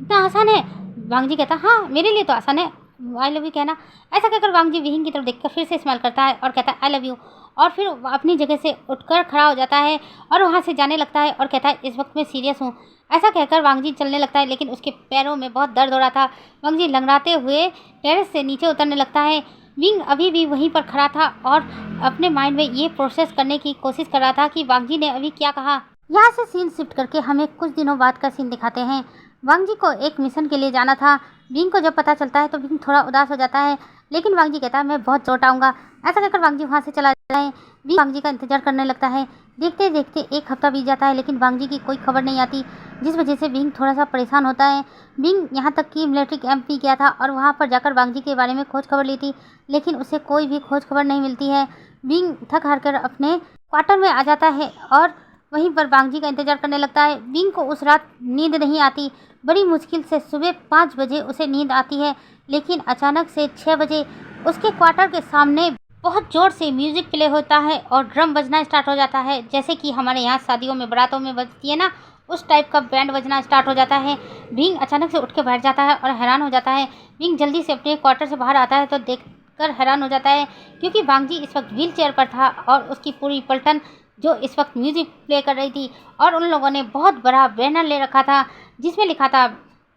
इतना आसान है? वांग जी कहता है हाँ मेरे लिए तो आसान है आई लव यू कहना। ऐसा कहकर वांग जी विंग की तरफ देखकर फिर से स्माइल करता है और कहता है आई लव यू, और फिर अपनी जगह से उठकर खड़ा हो जाता है और वहाँ से जाने लगता है और कहता है इस वक्त मैं सीरियस हूँ। ऐसा कहकर वांग जी चलने लगता है लेकिन उसके पैरों में बहुत दर्द हो रहा था। वांग जी लंगड़ाते हुए टेरेस से नीचे उतरने लगता है। विंग अभी भी वहीं पर खड़ा था और अपने माइंड में ये प्रोसेस करने की कोशिश कर रहा था कि वांग जी ने अभी क्या कहा। यहाँ से सीन शिफ्ट करके हमें कुछ दिनों बाद का सीन दिखाते हैं। वांग जी को एक मिशन के लिए जाना था। विंग को जब पता चलता है तो विंग थोड़ा उदास हो जाता है, लेकिन वांग जी कहता है मैं बहुत लौट आऊँगा। ऐसा कहकर वांग जी वहाँ से चला जाता है। विंग वांग जी का इंतजार करने लगता है। देखते देखते 1 हफ्ता बीत जाता है लेकिन वांग जी की कोई खबर नहीं आती, जिस वजह से विंग थोड़ा सा परेशान होता है। विंग यहाँ तक कि मिलिट्री कैंप भी गया था और वहाँ पर जाकर वांग जी के बारे में खोज खबर ली थी, लेकिन उसे कोई भी खोज खबर नहीं मिलती है। विंग थक हार कर अपने क्वार्टर में आ जाता है और वहीं पर वांग जी का इंतजार करने लगता है। विंग को उस रात नींद नहीं आती। बड़ी मुश्किल से सुबह 5 बजे उसे नींद आती है, लेकिन अचानक से 6 बजे उसके क्वार्टर के सामने बहुत ज़ोर से म्यूज़िक प्ले होता है और ड्रम बजना स्टार्ट हो जाता है, जैसे कि हमारे यहाँ शादियों में बारातों में बजती है ना, उस टाइप का बैंड बजना स्टार्ट हो जाता है। विंग अचानक से उठ के बैठ जाता है और हैरान हो जाता है। विंग जल्दी से अपने क्वार्टर से बाहर आता है तो देखकर हैरान हो जाता है क्योंकि वांग जी इस वक्त व्हील चेयर पर था और उसकी पूरी पलटन जो इस वक्त म्यूज़िक प्ले कर रही थी, और उन लोगों ने बहुत बड़ा बैनर ले रखा था जिसमें लिखा था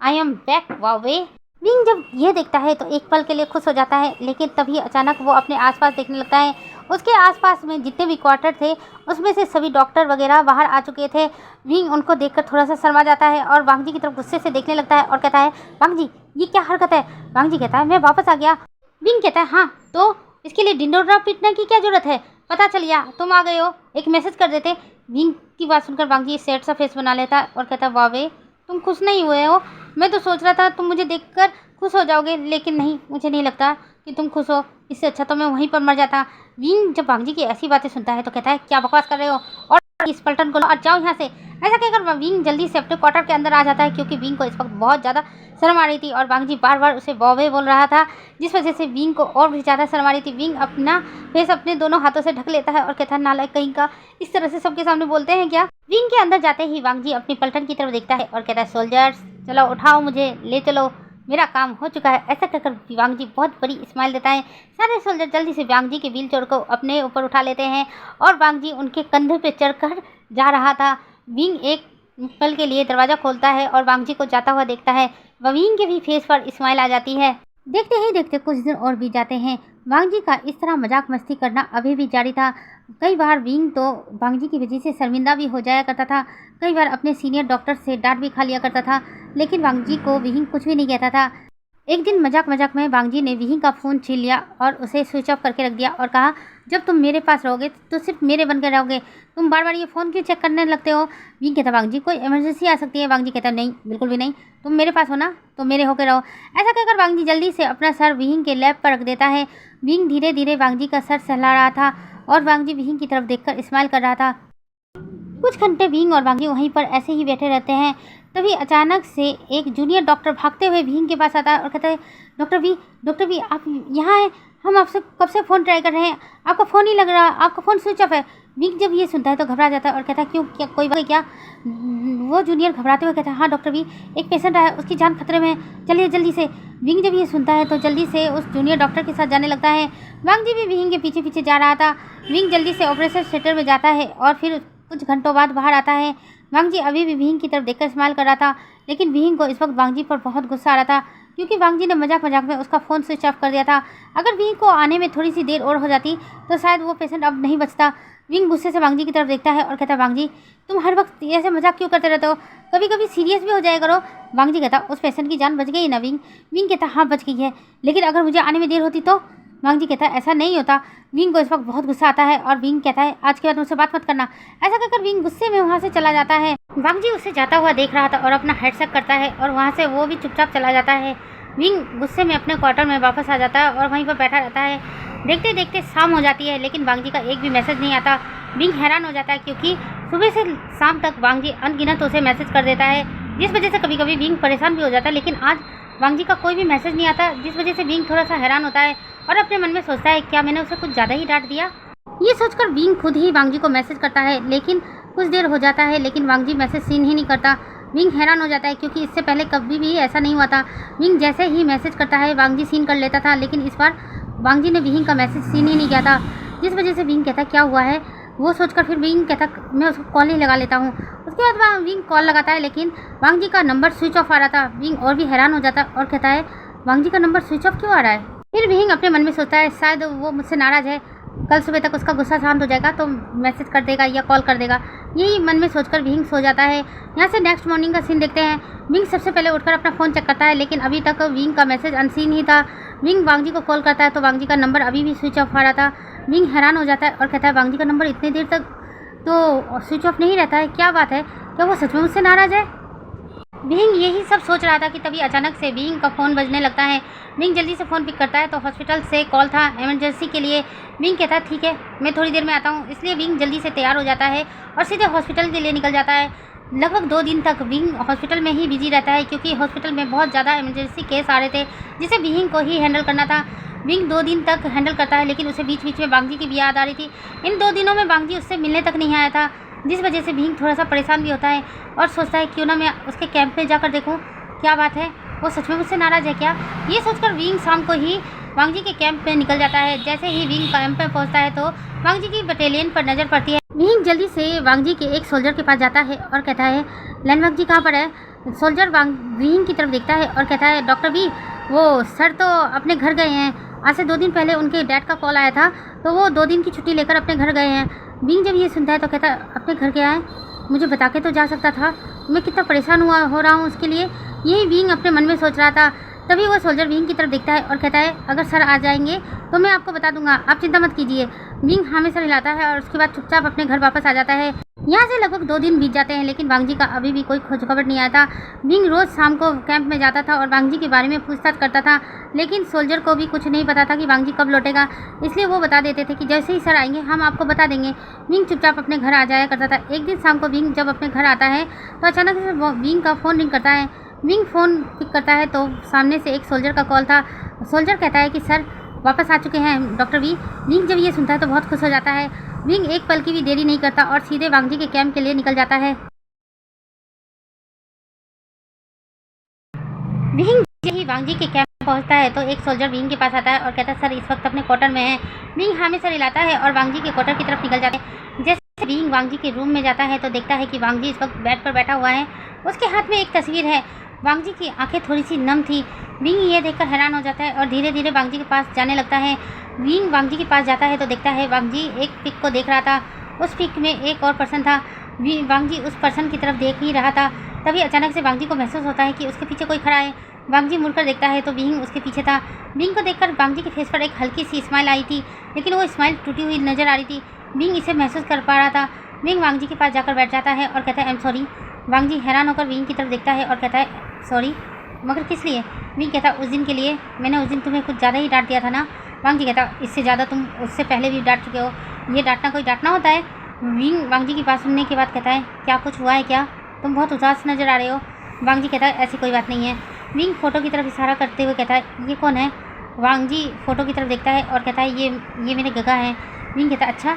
आई एम बैक वावे। विंग जब ये देखता है तो एक पल के लिए खुश हो जाता है, लेकिन तभी अचानक वो अपने आसपास देखने लगता है। उसके आसपास में जितने भी क्वार्टर थे उसमें से सभी डॉक्टर वगैरह बाहर आ चुके थे। विंग उनको देखकर थोड़ा सा शर्मा जाता है और वांग जी की तरफ गुस्से से देखने लगता है और कहता है वांग जी ये क्या हरकत है? वांग जी कहता है मैं वापस आ गया। विंग कहता है हाँ तो इसके लिए डिंडोरा पीटने की क्या जरूरत है, पता चल गया तुम आ गए हो, एक मैसेज कर देते। विंग की बात सुनकर वांगजी सैड सा फेस बना लेता है और कहता है, वाह बे, तुम खुश नहीं हुए हो? मैं तो सोच रहा था तुम मुझे देखकर खुश हो जाओगे, लेकिन नहीं, मुझे नहीं लगता कि तुम खुश हो। इससे अच्छा तो मैं वहीं पर मर जाता। विंग जब वांगजी की ऐसी बातें सुनता है तो कहता है, क्या बकवास कर रहे हो, और इस पलटन को लो और जाओ यहाँ से। ऐसा कहकर विंग जल्दी से अपने क्वार्टर के अंदर आ जाता है, क्योंकि विंग को इस वक्त बहुत ज़्यादा शर्म आ रही थी और वांगजी बार बार उसे बॉबे बोल रहा था, जिस वजह से विंग को और भी ज़्यादा शर्म आ रही थी। विंग अपना फेस अपने दोनों हाथों से ढक लेता है और कहता है, नालायक कहीं का, इस तरह से सबके सामने बोलते हैं क्या? विंग के अंदर जाते ही वांगजी अपनी पलटन की तरफ देखता है और कहता है, सोल्जर्स चलो उठाओ, मुझे ले चलो, मेरा काम हो चुका है। ऐसा कहकर वांगजी बहुत बड़ी स्माइल देता है। सारे सोल्जर जल्दी से वांगजी के व्हील चेयर को अपने ऊपर उठा लेते हैं और वांगजी उनके कंधे पे चढ़कर जा रहा था। विंग एक पल के लिए दरवाज़ा खोलता है और वांगजी को जाता हुआ देखता है। विंग के भी फेस पर स्माइल आ जाती है। देखते ही देखते कुछ दिन और बीत जाते हैं। वांगजी का इस तरह मजाक मस्ती करना अभी भी जारी था। कई बार विंग तो वांगजी की वजह से शर्मिंदा भी हो जाया करता था, कई बार अपने सीनियर डॉक्टर से डांट भी खा लिया करता था, लेकिन वांगजी को विंग कुछ भी नहीं कहता था। एक दिन मजाक मजाक में वांगजी ने विंग का फ़ोन छीन लिया और उसे स्विच ऑफ करके रख दिया और कहा, जब तुम मेरे पास रहोगे तो सिर्फ मेरे बन कर रहोगे, तुम बार बार ये फ़ोन क्यों चेक करने लगते हो? विंग कहता, वांगजी कोई इमरजेंसी आ सकती है। वांगजी कहता, नहीं, बिल्कुल भी नहीं, तुम मेरे पास हो ना, तो मेरे होकर रहो। ऐसा कहकर वांगजी जल्दी से अपना सर विंग के लैब पर रख देता है। विंग धीरे धीरे वांगजी का सर सहला रहा था और वांगजी विंग की तरफ देखकर स्माइल कर रहा था। कुछ घंटे विंग और वांगजी वहीं पर ऐसे ही बैठे रहते हैं। तभी अचानक से एक जूनियर डॉक्टर भागते हुए विंग के पास आता है और कहता है, डॉक्टर वी आप यहाँ हैं, हम आपसे कब से फ़ोन ट्राई कर रहे हैं, आपका फ़ोन ही लग रहा, आपका फ़ोन स्विच ऑफ है। विंग जब ये सुनता है तो घबरा जाता है और कहता है, क्यों, क्या कोई बात है क्या? वो जूनियर घबराते हुए कहता है, हाँ डॉक्टर वी, एक पेशेंट आया, उसकी जान खतरे में है, चलिए जल्दी से। विंग जब ये सुनता है तो जल्दी से उस जूनियर डॉक्टर के साथ जाने लगता है। वांगजी भी विंग के पीछे पीछे जा रहा था। विंग जल्दी से ऑपरेशन थिएटर में जाता है और फिर कुछ घंटों बाद बाहर आता है। वांगजी अभी भी विंग की तरफ देखकर स्माइल कर रहा था, लेकिन विंग को इस वक्त वांगजी पर बहुत गुस्सा आ रहा था, क्योंकि वांगजी ने मजाक मजाक में उसका फ़ोन स्विच ऑफ कर दिया था। अगर विंग को आने में थोड़ी सी देर और हो जाती तो शायद वो पेशेंट अब नहीं बचता। विंग गुस्से से वांगजी की तरफ देखता है और कहता है, वांगजी तुम हर वक्त ऐसे मजाक क्यों करते रहते हो, कभी कभी सीरियस भी हो जाया करो। वांगजी कहता, उस पेशेंट की जान बच गई ना विंग? विंग कहता, हाँ बच गई है, लेकिन अगर मुझे आने में देर होती तो? वांगजी कहता है, ऐसा नहीं होता। विंग को इस वक्त बहुत गुस्सा आता है और विंग कहता है, आज के बाद मुझसे बात मत करना। ऐसा कहकर विंग गुस्से में वहाँ से चला जाता है। वांगजी उसे जाता हुआ देख रहा था और अपना हेडसेट करता है और वहाँ से वो भी चुपचाप चला जाता है। विंग गुस्से में अपने क्वार्टर में वापस आ जाता है और वहीं पर बैठा रहता है। देखते देखते शाम हो जाती है, लेकिन वांगजी का एक भी मैसेज नहीं आता। विंग हैरान हो जाता है, क्योंकि सुबह से शाम तक वांगजी अनगिनत उसे मैसेज कर देता है, जिस वजह से कभी कभी विंग परेशान भी हो जाता है। लेकिन आज वांगजी का कोई भी मैसेज नहीं आता, जिस वजह से विंग थोड़ा सा हैरान होता है और अपने मन में सोचता है, क्या मैंने उसे कुछ ज़्यादा ही डांट दिया? ये सोचकर विंग खुद ही वांगजी को मैसेज करता है, लेकिन कुछ देर हो जाता है, लेकिन वांगजी मैसेज सीन ही नहीं करता। विंग हैरान हो जाता है, क्योंकि इससे पहले कभी भी ऐसा नहीं हुआ था। विंग जैसे ही मैसेज करता है वांगजी सीन कर लेता था, लेकिन इस बार वांगजी ने विंग का मैसेज सीन ही नहीं किया था, जिस वजह से विंग कहता, क्या हुआ है? वो सोचकर फिर विंग कहता, मैं उसको कॉल ही लगा लेता हूँ। उसके बाद विंग कॉल लगाता है, लेकिन वांगजी का नंबर स्विच ऑफ आ रहा था। विंग और भी हैरान हो जाता है और कहता है, वांगजी का नंबर स्विच ऑफ क्यों आ रहा है? फिर विंग अपने मन में सोचता है, शायद वो मुझसे नाराज़ है, कल सुबह तक उसका गुस्सा शांत हो जाएगा तो मैसेज कर देगा या कॉल कर देगा। यही मन में सोचकर विंग सो जाता है। यहाँ से नेक्स्ट मॉर्निंग का सीन देखते हैं। विंग सबसे पहले उठकर अपना फ़ोन चेक करता है, लेकिन अभी तक विंग का मैसेज अनसीन ही था। विंग वांगजी को कॉल करता है तो वांगजी का नंबर अभी भी स्विच ऑफ आ रहा था। विंग हैरान हो जाता है और कहता है, वांगजी का नंबर इतनी देर तक तो स्विच ऑफ नहीं रहता है, क्या बात है, क्या वो सच में मुझसे नाराज़ है? विंग यही सब सोच रहा था कि तभी अचानक से विंग का फ़ोन बजने लगता है। विंग जल्दी से फ़ोन पिक करता है तो हॉस्पिटल से कॉल था इमरजेंसी के लिए। विंग कहता है, ठीक है, मैं थोड़ी देर में आता हूँ। इसलिए विंग जल्दी से तैयार हो जाता है और सीधे हॉस्पिटल के लिए निकल जाता है। लगभग 2 दिन तक विंग हॉस्पिटल में ही बिजी रहता है, क्योंकि हॉस्पिटल में बहुत ज़्यादा इमरजेंसी केस आ रहे थे, जिसे विंग को ही हैंडल करना था। विंग 2 दिन तक हैंडल करता है, लेकिन उसे बीच बीच में वांगजी की भी याद आ रही थी। इन 2 दिनों में वांगजी उससे मिलने तक नहीं आया था, जिस वजह से विंग थोड़ा सा परेशान भी होता है और सोचता है, क्यों ना मैं उसके कैंप में जाकर देखूं, क्या बात है, वो सच में मुझसे नाराज़ है क्या? ये सोचकर विंग शाम को ही वांगजी के कैंप में निकल जाता है। जैसे ही विंग कैंप में पहुंचता है तो वांगजी की बटालियन पर नज़र पड़ती है। विंग जल्दी से वांगजी के एक सोल्जर के पास जाता है और कहता है, लैंडमार्क जी कहाँ पर है? सोल्जर विंग की तरफ देखता है और कहता है, डॉक्टर बी, वो सर तो अपने घर गए हैं। आज से 2 दिन पहले उनके डैड का कॉल आया था, तो वो 2 दिन की छुट्टी लेकर अपने घर गए हैं। विंग जब ये सुनता है तो कहता है, अपने घर गया है? मुझे बता के तो जा सकता था, मैं कितना परेशान हो रहा हूँ उसके लिए। यही विंग अपने मन में सोच रहा था। तभी वो सोल्जर विंग की तरफ देखता है और कहता है, अगर सर आ जाएंगे तो मैं आपको बता दूंगा, आप चिंता मत कीजिए। विंग हाँ में सर हिलाता है और उसके बाद चुपचाप अपने घर वापस आ जाता है। यहाँ से लगभग 2 दिन बीत जाते हैं, लेकिन वांग जी का अभी भी कोई खोज खबर नहीं आया था। विंग रोज शाम को कैंप में जाता था और वांग जी के बारे में पूछताछ करता था, लेकिन सोल्जर को भी कुछ नहीं पता था कि वांग जी कब लौटेगा, इसलिए वो बता देते थे कि जैसे ही सर आएंगे हम आपको बता देंगे। विंग चुपचाप अपने घर आ जाया करता था। एक दिन शाम को विंग जब अपने घर आता है तो अचानक से विंग का फ़ोन रिंग करता है। विंग फ़ोन पिक करता है तो सामने से एक सोल्जर का कॉल था। सोल्जर कहता है कि सर वापस आ चुके हैं डॉक्टर वी। विंग जब ये सुनता है तो बहुत खुश हो जाता है। विंग एक पल की भी देरी नहीं करता और सीधे वांग जी के कैंप के लिए निकल जाता है। विंग ही वांग जी के कैंप पहुंचता है तो एक सोल्जर विंग के पास आता है और कहता है सर इस वक्त अपने क्वार्टर में है। विंग हाँ में सर हिलाता है और वांग जी के क्वार्टर की तरफ निकल जाता है। जैसे विंग वांग जी के रूम में जाता है तो देखता है कि वांग जी इस वक्त बेड पर बैठा हुआ है। उसके हाथ में एक तस्वीर है। वांग जी की आंखें थोड़ी सी नम थी। विंग ये देखकर हैरान हो जाता है और धीरे धीरे वांग जी के पास जाने लगता है। विंग वांग जी के पास जाता है तो देखता है वांग जी एक पिक को देख रहा था। उस पिक में एक और पर्सन था। वांग जी उस पर्सन की तरफ देख ही रहा था। तभी अचानक से वांग जी को महसूस होता है कि उसके पीछे कोई खड़ा है। वांग जी मुड़कर देखता है तो विंग उसके पीछे था। विंग को देखकर वांग जी के फेस पर एक हल्की सी स्माइल आई थी, लेकिन वो स्माइल टूटी हुई नजर आ रही थी। विंग इसे महसूस कर पा रहा था। विंग वांग जी के पास जाकर बैठ जाता है और कहता है आई एम सॉरी। वांग जी हैरान होकर विंग की तरफ देखता है और कहता है सॉरी, मगर किस लिए? विंग कहता उस दिन के लिए। मैंने उस दिन तुम्हें कुछ ज़्यादा ही डांट दिया था ना। वांग जी कहता इससे ज़्यादा तुम उससे पहले भी डांट चुके हो। ये डांटना कोई डांटना होता है? विंग वांग जी की बात सुनने के बाद कहता है क्या कुछ हुआ है क्या? तुम बहुत उदास नज़र आ रहे हो। वांग जी कहता है ऐसी कोई बात नहीं है। विंग फ़ोटो की तरफ इशारा करते हुए कहता है ये कौन है? वांग जी फ़ोटो की तरफ देखता है और कहता है ये मेरे गगा हैं। विंग कहता है अच्छा,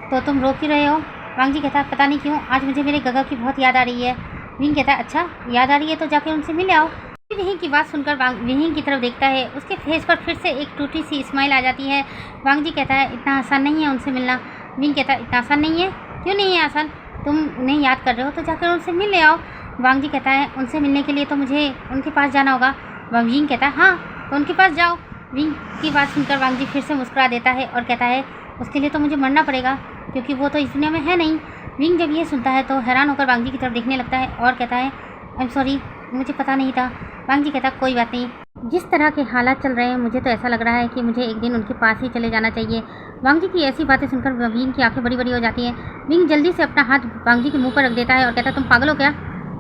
तो तुम रो क्यों रहे हो? वांग जी कहता है पता नहीं क्यों आज मुझे मेरे गगा की बहुत याद आ रही है। विंग कहता है अच्छा याद आ रही है तो जाके उनसे मिल आओ। विंग की बात सुनकर विंग की तरफ देखता है। उसके फेस पर फिर से एक टूटी सी स्माइल आ जाती है। वांग जी कहता है इतना आसान नहीं है उनसे मिलना। विंग कहता है इतना आसान नहीं है? क्यों नहीं है आसान? तुम उन्हें याद कर रहे हो तो जाकर उनसे मिल ले आओ। वांग जी कहता है उनसे मिलने के लिए तो मुझे उनके पास जाना होगा। विंग कहता है हाँ तो उनके पास जाओ। विंग की बात सुनकर वांग जी फिर से मुस्कुरा देता है और कहता है उसके लिए तो मुझे मरना पड़ेगा, क्योंकि वो तो इस दुनिया में है नहीं। विंग जब ये सुनता है तो हैरान होकर वांग जी की तरफ देखने लगता है और कहता है आई एम सॉरी, मुझे पता नहीं था। वांग जी कहता है कोई बात नहीं। जिस तरह के हालात चल रहे हैं मुझे तो ऐसा लग रहा है कि मुझे एक दिन उनके पास ही चले जाना चाहिए। वांग जी की ऐसी बातें सुनकर विंग की आंखें बड़ी बड़ी हो जाती हैं। विंग जल्दी से अपना हाथ वांग जी के मुंह पर रख देता है और कहता है तुम पागल हो क्या?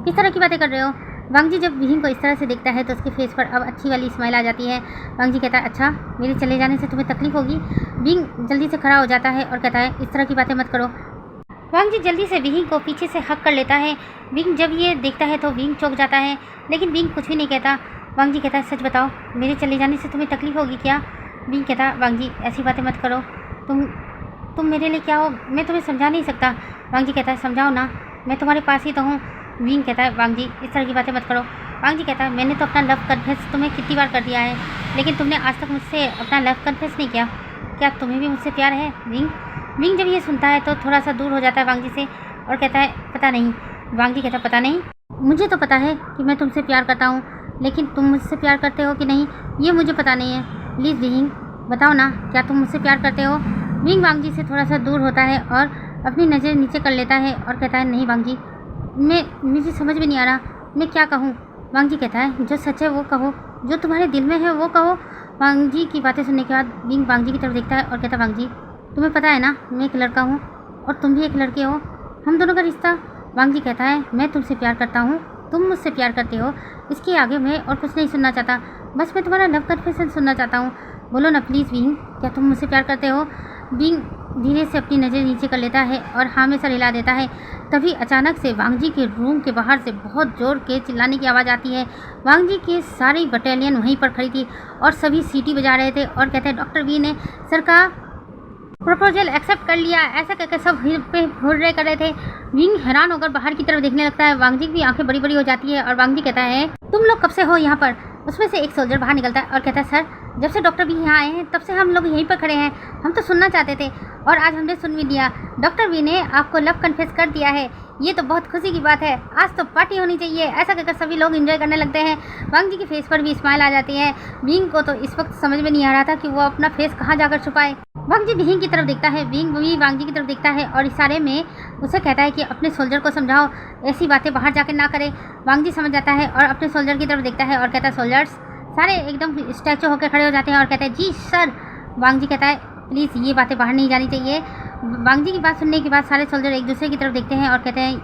किस तरह की बातें कर रहे हो? वांग जी जब विंग को इस तरह से देखता है तो उसके फेस पर अब अच्छी वाली स्माइल आ जाती है। वांग जी कहता है अच्छा, मेरे चले जाने से तुम्हें तकलीफ होगी? विंग जल्दी से खड़ा हो जाता है और कहता है इस तरह की बातें मत करो। वांग जी जल्दी से विंग को पीछे से हक कर लेता है। विंग जब ये देखता है तो विंग चौंक जाता है, लेकिन विंग कुछ भी नहीं कहता। वांग जी कहता है सच बताओ, मेरे चले जाने से तुम्हें तकलीफ होगी क्या? विंग कहता है वांग जी ऐसी बातें मत करो। तुम मेरे लिए क्या हो मैं तुम्हें समझा नहीं सकता। वांग जी कहता है समझाओ ना, मैं तुम्हारे पास ही तो हूँ। विंग कहता है वांग जी इस तरह की बातें मत करो। वांग जी कहता है मैंने तो अपना लव कन्फेस तुम्हें कितनी बार कर दिया है, लेकिन तुमने आज तक मुझसे अपना लव कन्फेस नहीं किया। क्या तुम्हें भी मुझसे प्यार है? विंग जब ये सुनता है तो थोड़ा सा दूर हो जाता है वांग जी से और कहता है पता नहीं। वांग जी कहता है पता नहीं? मुझे तो पता है कि मैं तुमसे प्यार करता हूँ, लेकिन तुम मुझसे प्यार करते हो कि नहीं ये मुझे पता नहीं है। प्लीज़ विंग बताओ ना, क्या तुम मुझसे प्यार करते हो? विंग वांग जी से थोड़ा सा दूर होता है और अपनी नज़र नीचे कर लेता है और कहता है नहीं वांग जी, मुझे समझ में नहीं आ रहा मैं क्या कहूँ। वांग जी कहता है जो सच है वो कहो, जो तुम्हारे दिल में है वो कहो। वांग जी की बातें सुनने के बाद विंग वांग जी की तरफ देखता है और कहता है वांग जी तुम्हें पता है ना मैं एक लड़का हूँ और तुम भी एक लड़के हो, हम दोनों का रिश्ता। वांग जी कहता है मैं तुमसे प्यार करता हूँ, तुम मुझसे प्यार करते हो, इसके आगे मैं और कुछ नहीं सुनना चाहता, बस मैं तुम्हारा लव कन्फेशन सुनना चाहता हूँ। बोलो ना प्लीज़ विंग, क्या तुम मुझसे प्यार करते हो? विंग धीरे से अपनी नज़र नीचे कर लेता है और हाँ में सर हिला देता है। तभी अचानक से वांग जी के रूम के बाहर से बहुत जोर के चिल्लाने की आवाज़ आती है। वांग जी की सारी बटालियन वहीं पर खड़ी थी और सभी सीटी बजा रहे थे और कहते हैं डॉक्टर वी ने सर का प्रपोजल एक्सेप्ट कर लिया, ऐसा कहकर सब पे हुर्रे कर रहे थे। विंग हैरान होकर बाहर की तरफ देखने लगता है। वांग जी की आंखें बड़ी बड़ी हो जाती है और वांग जी कहता है तुम लोग कब से हो यहाँ पर? उसमें से एक सोल्जर बाहर निकलता है और कहता है सर जब से डॉक्टर वी यहाँ आए हैं तब से हम लोग यहीं पर खड़े हैं, हम तो सुनना चाहते थे और आज हमने सुन भी लिया। डॉक्टर वी ने आपको लव कन्फेस कर दिया है, ये तो बहुत खुशी की बात है, आज तो पार्टी होनी चाहिए। ऐसा कहकर सभी लोग एंजॉय करने लगते हैं। वांग जी के फेस पर भी स्माइल आ जाती है। विंग को तो इस वक्त समझ में नहीं आ रहा था कि वो अपना फेस कहाँ जाकर छुपाए। वांग जी विंग की तरफ देखता है, विंग भी वांग जी की तरफ देखता है और इशारे में उसे कहता है कि अपने सोल्जर को समझाओ ऐसी बातें बाहर जाकर ना करे। वांग जी समझ जाता है और अपने सोल्जर की तरफ देखता है और कहता है सोल्जर्स सारे एकदम स्टैचू होकर खड़े हो जाते हैं और कहते हैं जी सर। वांग जी कहता है प्लीज़ ये बातें बाहर नहीं जानी चाहिए। वांग जी की बात सुनने के बाद सारे सोल्जर एक दूसरे की तरफ देखते हैं और कहते हैं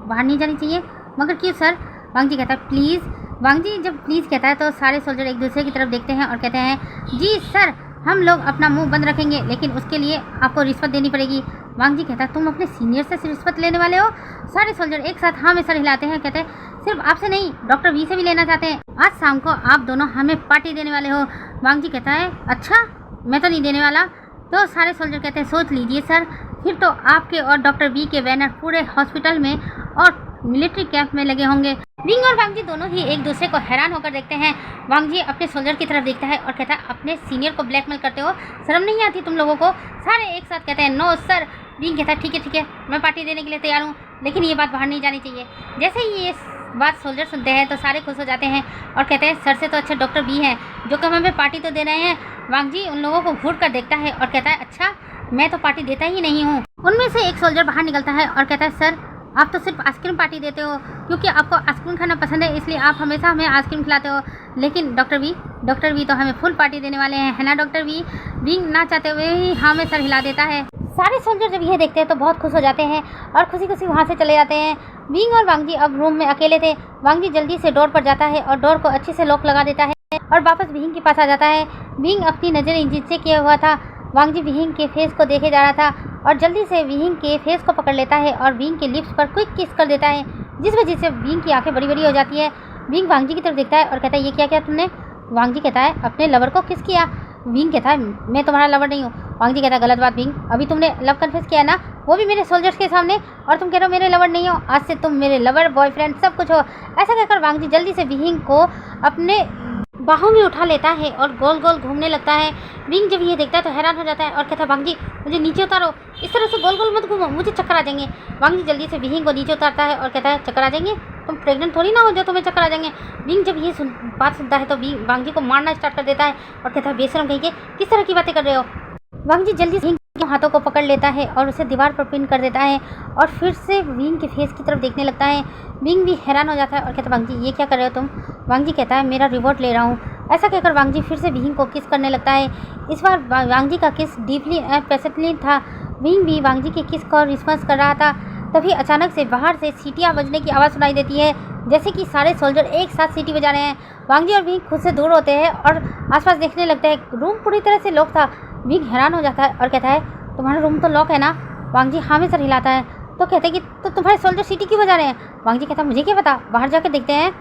बाहर नहीं जानी चाहिए। मगर क्यों सर? वांग जी कहता है प्लीज़। वांग जी जब प्लीज़ कहता है तो सारे सोल्जर एक दूसरे की तरफ देखते हैं और कहते हैं जी सर, हम लोग अपना मुंह बंद रखेंगे, लेकिन उसके लिए आपको रिश्वत देनी पड़ेगी। वांग जी कहता है तुम अपने सीनियर से रिश्वत लेने वाले हो? सारे सोल्जर एक साथ हाँ में सर हिलाते हैं। कहते हैं सिर्फ आपसे नहीं, डॉक्टर वी से भी लेना चाहते हैं। आज शाम को आप दोनों हमें पार्टी देने वाले हो। वांग जी कहता है अच्छा, मैं तो नहीं देने वाला। तो सारे सोल्जर कहते हैं सोच लीजिए सर, फिर तो आपके और डॉक्टर वी के बैनर पूरे हॉस्पिटल में और मिलिट्री कैंप में लगे होंगे। विंग और वांग जी दोनों ही एक दूसरे को हैरान होकर देखते हैं। वांग जी अपने सोल्जर की तरफ देखता है और कहता है अपने सीनियर को ब्लैकमेल करते हो, शर्म नहीं आती तुम लोगों को? सारे एक साथ कहते हैं नो सर। विंग कहता है ठीक है, मैं पार्टी देने के लिए तैयार हूँ, लेकिन ये बात बाहर नहीं जानी चाहिए। जैसे ही ये बात सोल्जर सुनते हैं तो सारे खुश हो जाते हैं और कहते हैं सर से तो अच्छा डॉक्टर बी हैं जो कि हमें पार्टी तो दे रहे हैं। वांग जी उन लोगों को घूर कर देखता है और कहता है अच्छा, मैं तो पार्टी देता ही नहीं हूँ। उनमें से एक सोल्जर बाहर निकलता है और कहता है सर, आप तो सिर्फ आइसक्रीम पार्टी देते हो क्योंकि आपको आइसक्रीम खाना पसंद है, इसलिए आप हमेशा हमें आइसक्रीम खिलाते हो। लेकिन डॉक्टर वी तो हमें फुल पार्टी देने वाले हैं, है ना डॉक्टर वी? विंग ना चाहते हुए ही हाँ में सर हिला देता है। सारे सोल्जर जब यह देखते हैं तो बहुत खुश हो जाते हैं और खुशी खुशी वहाँ से चले जाते हैं। विंग और वांग जी अब रूम में अकेले थे। वांग जी जल्दी से डोर पर जाता है और डोर को अच्छे से लॉक लगा देता है और वापस विंग के पास आ जाता है। विंग अपनी नज़र इंजिन से किया हुआ था। वांग जी विंग के फेस को देखे जा रहा था और जल्दी से विंग के फेस को पकड़ लेता है और विंग के लिप्स पर क्विक किस कर देता है, जिस वजह से विंग की आंखें बड़ी बड़ी हो जाती है। विंग वांग जी की तरफ देखता है और कहता है ये क्या किया तुमने? वांग जी कहता है अपने लवर को किस किया। विंग कहता है मैं तुम्हारा लवर नहीं हूँ। वांग जी कहता है गलत बात विंग, अभी तुमने लव कन्फेस किया ना, वो भी मेरे सोल्जर्स के सामने, और तुम कह रहे हो मेरे लवर नहीं हो। आज से तुम मेरे लवर बॉयफ्रेंड सब कुछ हो। ऐसा कहकर वांग जी जल्दी से विंग को अपने बाहों में उठा लेता है और गोल गोल घूमने लगता है। विंग जब ये देखता है तो हैरान हो जाता है और कहता है वांग जी मुझे नीचे उतारो, इस तरह से गोल गोल मत घूमो, मुझे चक्कर आ जाएंगे। वांग जी जल्दी से विंग को नीचे उतारता है और कहता है चक्कर आ जाएंगे? तुम प्रेग्नेंट थोड़ी ना हो जो तुम्हें चक्कर आ जाएंगे। विंग जब ये बात सुनता है तो वांग जी को मारना स्टार्ट कर देता है और कहता है बेशरम कहीं के, किस तरह की बातें कर रहे हो? वांग जी जल्दी से विंग के हाथों को पकड़ लेता है और उसे दीवार पर पिन कर देता है और फिर से विंग के फेस की तरफ देखने लगता है। विंग भी हैरान हो जाता है और कहता है वांग जी ये क्या कर रहे हो तुम? वांग जी कहता है मेरा रिवॉर्ड ले रहा हूँ। ऐसा कहकर वांग जी फिर से विंग को किस करने लगता है। इस बार वांग जी का किस डीपली एंड पैशनेटली था। विंग भी वांग जी के किस को रिस्पॉन्स कर रहा था। तभी अचानक से बाहर से सीटियाँ बजने की आवाज़ सुनाई देती है, जैसे कि सारे सोल्जर एक साथ सीटी बजा रहे हैं। वांग जी और विंग खुद से दूर होते हैं और आसपास देखने लगते हैं। रूम पूरी तरह से लॉक था। विंग हैरान हो जाता है और कहता है तुम्हारा रूम तो लॉक है ना? वांग जी हाँ में सर हिलाता है। तो कहते हैं कि तो तुम्हारे सोल्जर सीटी क्यों बजा रहे हैं? वांग जी कहता है मुझे क्या पता, बाहर जाकर देखते हैं।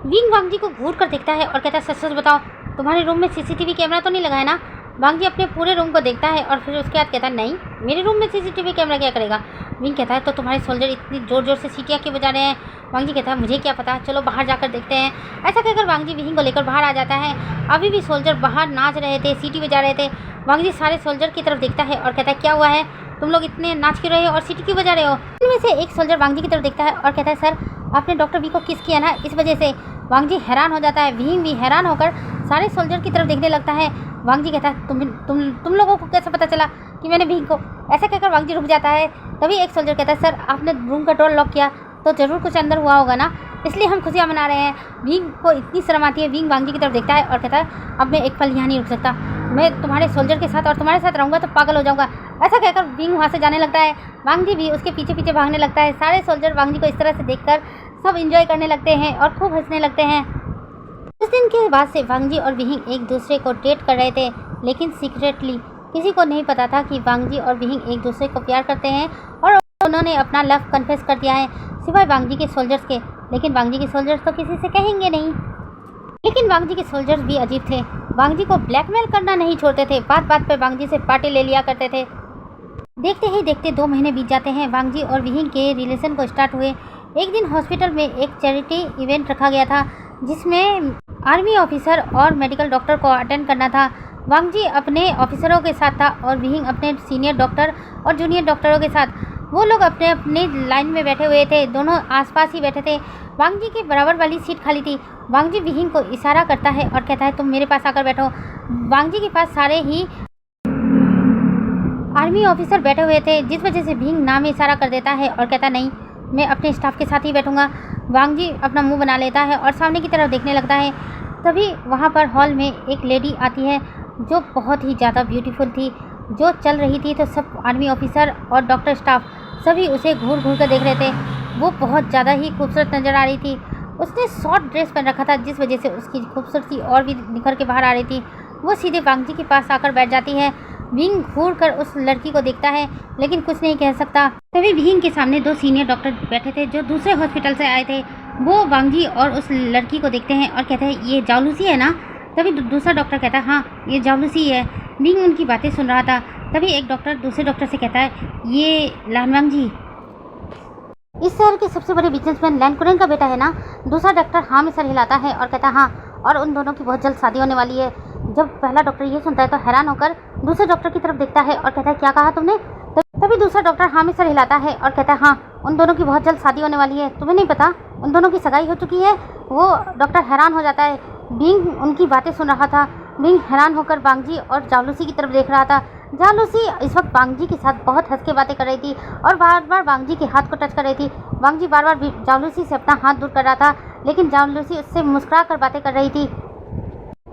विंग वांग जी को घूर कर देखता है और कहता है सच सच बताओ, तुम्हारे रूम में सीसीटीवी कैमरा तो नहीं लगा है ना? वांग जी अपने पूरे रूम को देखता है और फिर उसके बाद कहता है नहीं, मेरे रूम में सीसीटीवी कैमरा क्या करेगा? विंग कहता है तो तुम्हारे सोल्जर इतनी ज़ोर ज़ोर से सीटियाँ क्यों बजा रहे हैं? वांग जी कहता है मुझे क्या पता, चलो बाहर जाकर देखते हैं। ऐसा कहकर वांग जी विंग को लेकर बाहर आ जाता है। अभी भी सोल्जर बाहर नाच रहे थे, सीटी बजा रहे थे। वांग जी सारे सोल्जर की तरफ देखता है और कहता है क्या हुआ है, तुम लोग इतने नाच क्यों रहे हो और सीटी क्यों बजा रहे हो? इनमें से एक सोल्जर वांग जी की तरफ देखता है और कहता है सर आपने डॉक्टर वी को किस किया ना, इस वजह से। वांग जी हैरान हो जाता है। विंग भी हैरान होकर सारे सोल्जर की तरफ देखने लगता है। वांग जी कहता है तुम लोगों को कैसे पता चला कि मैंने विंग को? ऐसा कहकर वांग जी रुक जाता है। तभी एक सोल्जर कहता है सर आपने रूम का डोर लॉक किया तो ज़रूर कुछ अंदर हुआ होगा ना, इसलिए हम खुशियाँ मना रहे हैं। विंग को इतनी शर्म आती है। विंग वांग जी की तरफ देखता है और कहता है अब मैं एक पल यहाँ नहीं रुक सकता, मैं तुम्हारे सोल्जर के साथ और तुम्हारे साथ रहूँगा तो पागल हो जाऊँगा। ऐसा कहकर विंग वहाँ से जाने लगता है। वांग जी भी उसके पीछे पीछे भागने लगता है। सारे सोल्जर वांग जी को इस तरह से देखकर सब इंजॉय करने लगते हैं और खूब हंसने लगते हैं। उस दिन के बाद से वांग जी और विंग एक दूसरे को डेट कर रहे थे, लेकिन सीक्रेटली। किसी को नहीं पता था कि वांग जी और विंग एक दूसरे को प्यार करते हैं और उन्होंने अपना लव कन्फेस कर दिया है, सिवाय वांग जी के सोल्जर्स के। लेकिन वांग जी के सोल्जर्स तो किसी से कहेंगे नहीं। लेकिन वांग जी के सोल्जर्स भी अजीब थे। वांग जी को ब्लैकमेल करना नहीं छोड़ते थे, बात बात पर वांग जी से पार्टी ले लिया करते थे। देखते ही देखते 2 महीने बीत जाते हैं। वांग जी और विंग के रिलेशन को स्टार्ट हुए। एक दिन हॉस्पिटल में एक चैरिटी इवेंट रखा गया था, जिसमें आर्मी ऑफिसर और मेडिकल डॉक्टर को अटेंड करना था। वांग जी अपने ऑफिसरों के साथ था और विंग अपने सीनियर डॉक्टर और जूनियर डॉक्टरों के साथ। वो लोग अपने अपने लाइन में बैठे हुए थे, दोनों आसपास ही बैठे थे। वांग जी के बराबर वाली सीट खाली थी। वांग जी विंग को इशारा करता है और कहता है तुम मेरे पास आकर बैठो। वांग जी के पास सारे ही आर्मी ऑफिसर बैठे हुए थे, जिस वजह से विंग नाम में इशारा कर देता है और कहता नहीं, मैं अपने स्टाफ के साथ ही बैठूंगा। वांग जी अपना मुंह बना लेता है और सामने की तरफ देखने लगता है। तभी वहाँ पर हॉल में एक लेडी आती है। जो बहुत ही ज़्यादा ब्यूटीफुल थी, जो चल रही थी तो सब आर्मी ऑफिसर और डॉक्टर स्टाफ सभी उसे घूर घूर कर देख रहे थे। वो बहुत ज़्यादा ही खूबसूरत नज़र आ रही थी। उसने शॉर्ट ड्रेस पहन रखा था जिस वजह से उसकी खूबसूरती और भी निखर के बाहर आ रही थी। वो सीधे वांग जी के पास आकर बैठ जाती है। विंग घूर कर उस लड़की को देखता है लेकिन कुछ नहीं कह सकता। तभी विंग के सामने 2 सीनियर डॉक्टर बैठे थे जो दूसरे हॉस्पिटल से आए थे। वो वांग जी और उस लड़की को देखते हैं और कहते हैं ये जासूसी है ना। तभी दूसरा डॉक्टर कहता है हाँ ये जासूसी है। विंग उनकी बातें सुन रहा था। तभी एक डॉक्टर दूसरे डॉक्टर से कहता है ये लानवांग जी इस शहर के सबसे बड़े बिजनेसमैन लैन कुरेन का बेटा है ना। दूसरा डॉक्टर हाँ में सर हिलाता है और कहता है हाँ, और उन दोनों की बहुत जल्द शादी होने वाली है। जब पहला डॉक्टर ये सुनता है तो हैरान होकर दूसरे डॉक्टर की तरफ देखता है और कहता है क्या कहा तुमने। तभी दूसरा डॉक्टर हाँ में सर हिलाता है और कहता है हाँ, उन दोनों की बहुत जल्द शादी होने वाली है। तुम्हें नहीं पता उन दोनों की सगाई हो चुकी है। वो डॉक्टर हैरान हो जाता है। विंग उनकी बातें सुन रहा था। विंग हैरान होकर वांग जी और जासूसी की तरफ देख रहा था। जासूसी इस वक्त वांग जी के साथ बहुत हंस के बातें कर रही थी और बार बार वांग जी के हाथ को टच कर रही थी। वांग जी बार बार जासूसी से अपना हाथ दूर कर रहा था लेकिन जासूसी उससे मुस्कुरा कर बातें कर रही थी।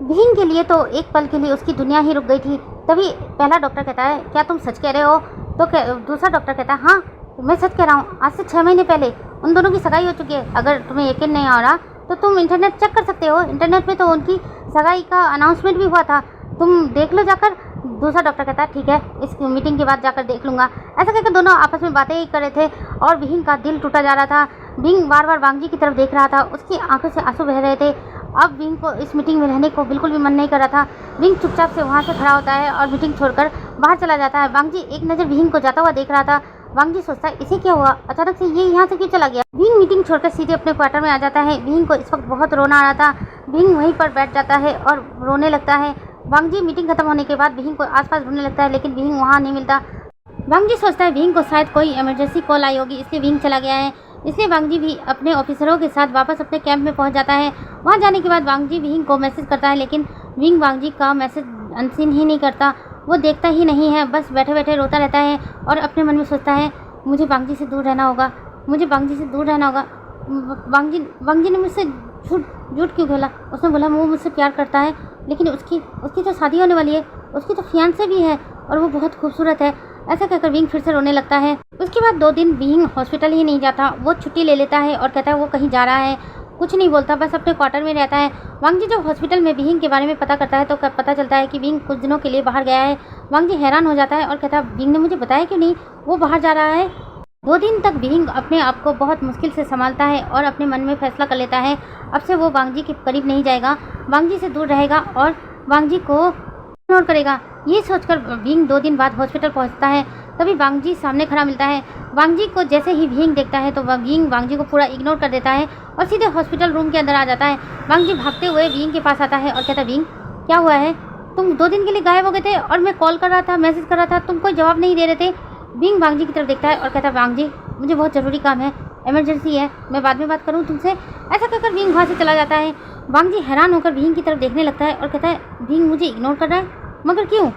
विंग के लिए तो एक पल के लिए उसकी दुनिया ही रुक गई थी। तभी पहला डॉक्टर कहता है क्या तुम सच कह रहे हो। तो दूसरा डॉक्टर कहता है हाँ मैं सच कह रहा हूँ। आज से 6 महीने पहले उन दोनों की सगाई हो चुकी है। अगर तुम्हें यकीन नहीं आ रहा तो तुम इंटरनेट चेक कर सकते हो। इंटरनेट पे तो उनकी सगाई का अनाउंसमेंट भी हुआ था, तुम देख लो जाकर। दूसरा डॉक्टर कहता है ठीक है, इस मीटिंग के बाद जाकर देख लूँगा। ऐसा कहकर दोनों आपस में बातें ही कर रहे थे और विंग का दिल टूटा जा रहा था। विंग बार बार वांग जी की तरफ देख रहा था। उसकी आंखों से आंसू बह रहे थे। अब विंग को इस मीटिंग में रहने को बिल्कुल भी मन नहीं कर रहा था। विंग चुपचाप से वहाँ से खड़ा होता है और मीटिंग छोड़कर बाहर चला जाता है। वांग जी एक नज़र विंग को जाता हुआ देख रहा था। वांग जी सोचता है इसे क्या हुआ, अचानक से ये यहाँ से क्यों चला गया। विंग मीटिंग छोड़कर सीधे अपने क्वार्टर में आ जाता है। विंग को इस वक्त बहुत रोना आ रहा था। विंग वहीं पर बैठ जाता है और रोने लगता है। वांग जी मीटिंग खत्म होने के बाद विंग को आसपास ढूंढने लगता है लेकिन विंग वहाँ नहीं मिलता। वांग जी सोचता है विंग को शायद कोई इमरजेंसी कॉल आई होगी इसलिए विंग चला गया है। इसलिए वांग जी भी अपने ऑफिसरों के साथ वापस अपने कैंप में पहुंच जाता है। वहां जाने के बाद वांग जी विंग को मैसेज करता है लेकिन विंग वांग जी का मैसेज अनसीन ही नहीं करता। वो देखता ही नहीं है, बस बैठे बैठे रोता रहता है और अपने मन में सोचता है मुझे वांग जी से दूर रहना होगा, मुझे वांग जी से दूर रहना होगा। वांग जी ने मुझसे झूठ क्यों बोला। उसने बोला वो मुझसे प्यार करता है लेकिन उसकी तो शादी होने वाली है, उसकी तो फियांसे भी है और वो बहुत खूबसूरत है। ऐसा कहकर विंग फिर से रोने लगता है। उसके बाद 2 दिन विंग हॉस्पिटल ही नहीं जाता। वो छुट्टी ले लेता है और कहता है वो कहीं जा रहा है, कुछ नहीं बोलता, बस अपने क्वार्टर में रहता है। वांग जी जब हॉस्पिटल में विंग के बारे में पता करता है तो पता चलता है कि विंग कुछ दिनों के लिए बाहर गया है। वांग जी हैरान हो जाता है और कहता है विंग ने मुझे बताया क्यों नहीं, वो बाहर जा रहा है। 2 दिन तक विंग अपने आप को बहुत मुश्किल से संभालता है और अपने मन में फैसला कर लेता है अब से वो वांग जी के करीब नहीं जाएगा, वांग जी से दूर रहेगा और वांग जी को इग्नोर करेगा। ये सोचकर विंग 2 दिन बाद हॉस्पिटल पहुंचता है। तभी वांग जी सामने खड़ा मिलता है। वांग जी को जैसे ही विंग देखता है तो विंग वांग जी को पूरा इग्नोर कर देता है और सीधे हॉस्पिटल रूम के अंदर आ जाता है। वांग जी भागते हुए विंग के पास आता है और कहता है विंग क्या हुआ है, तुम 2 दिन के लिए गायब हो गए थे और मैं कॉल कर रहा था, मैसेज कर रहा था, तुम कोई जवाब नहीं दे रहे थे। विंग वांग जी की तरफ देखता है और कहता है वांग जी मुझे बहुत ज़रूरी काम है, इमरजेंसी है, मैं बाद में बात करूँ तुमसे। ऐसा कहकर विंग वहाँ से चला जाता है। वांग जी हैरान होकर विंग की तरफ देखने लगता है और कहता है विंग मुझे इग्नोर कर रहा है, मगर क्यों।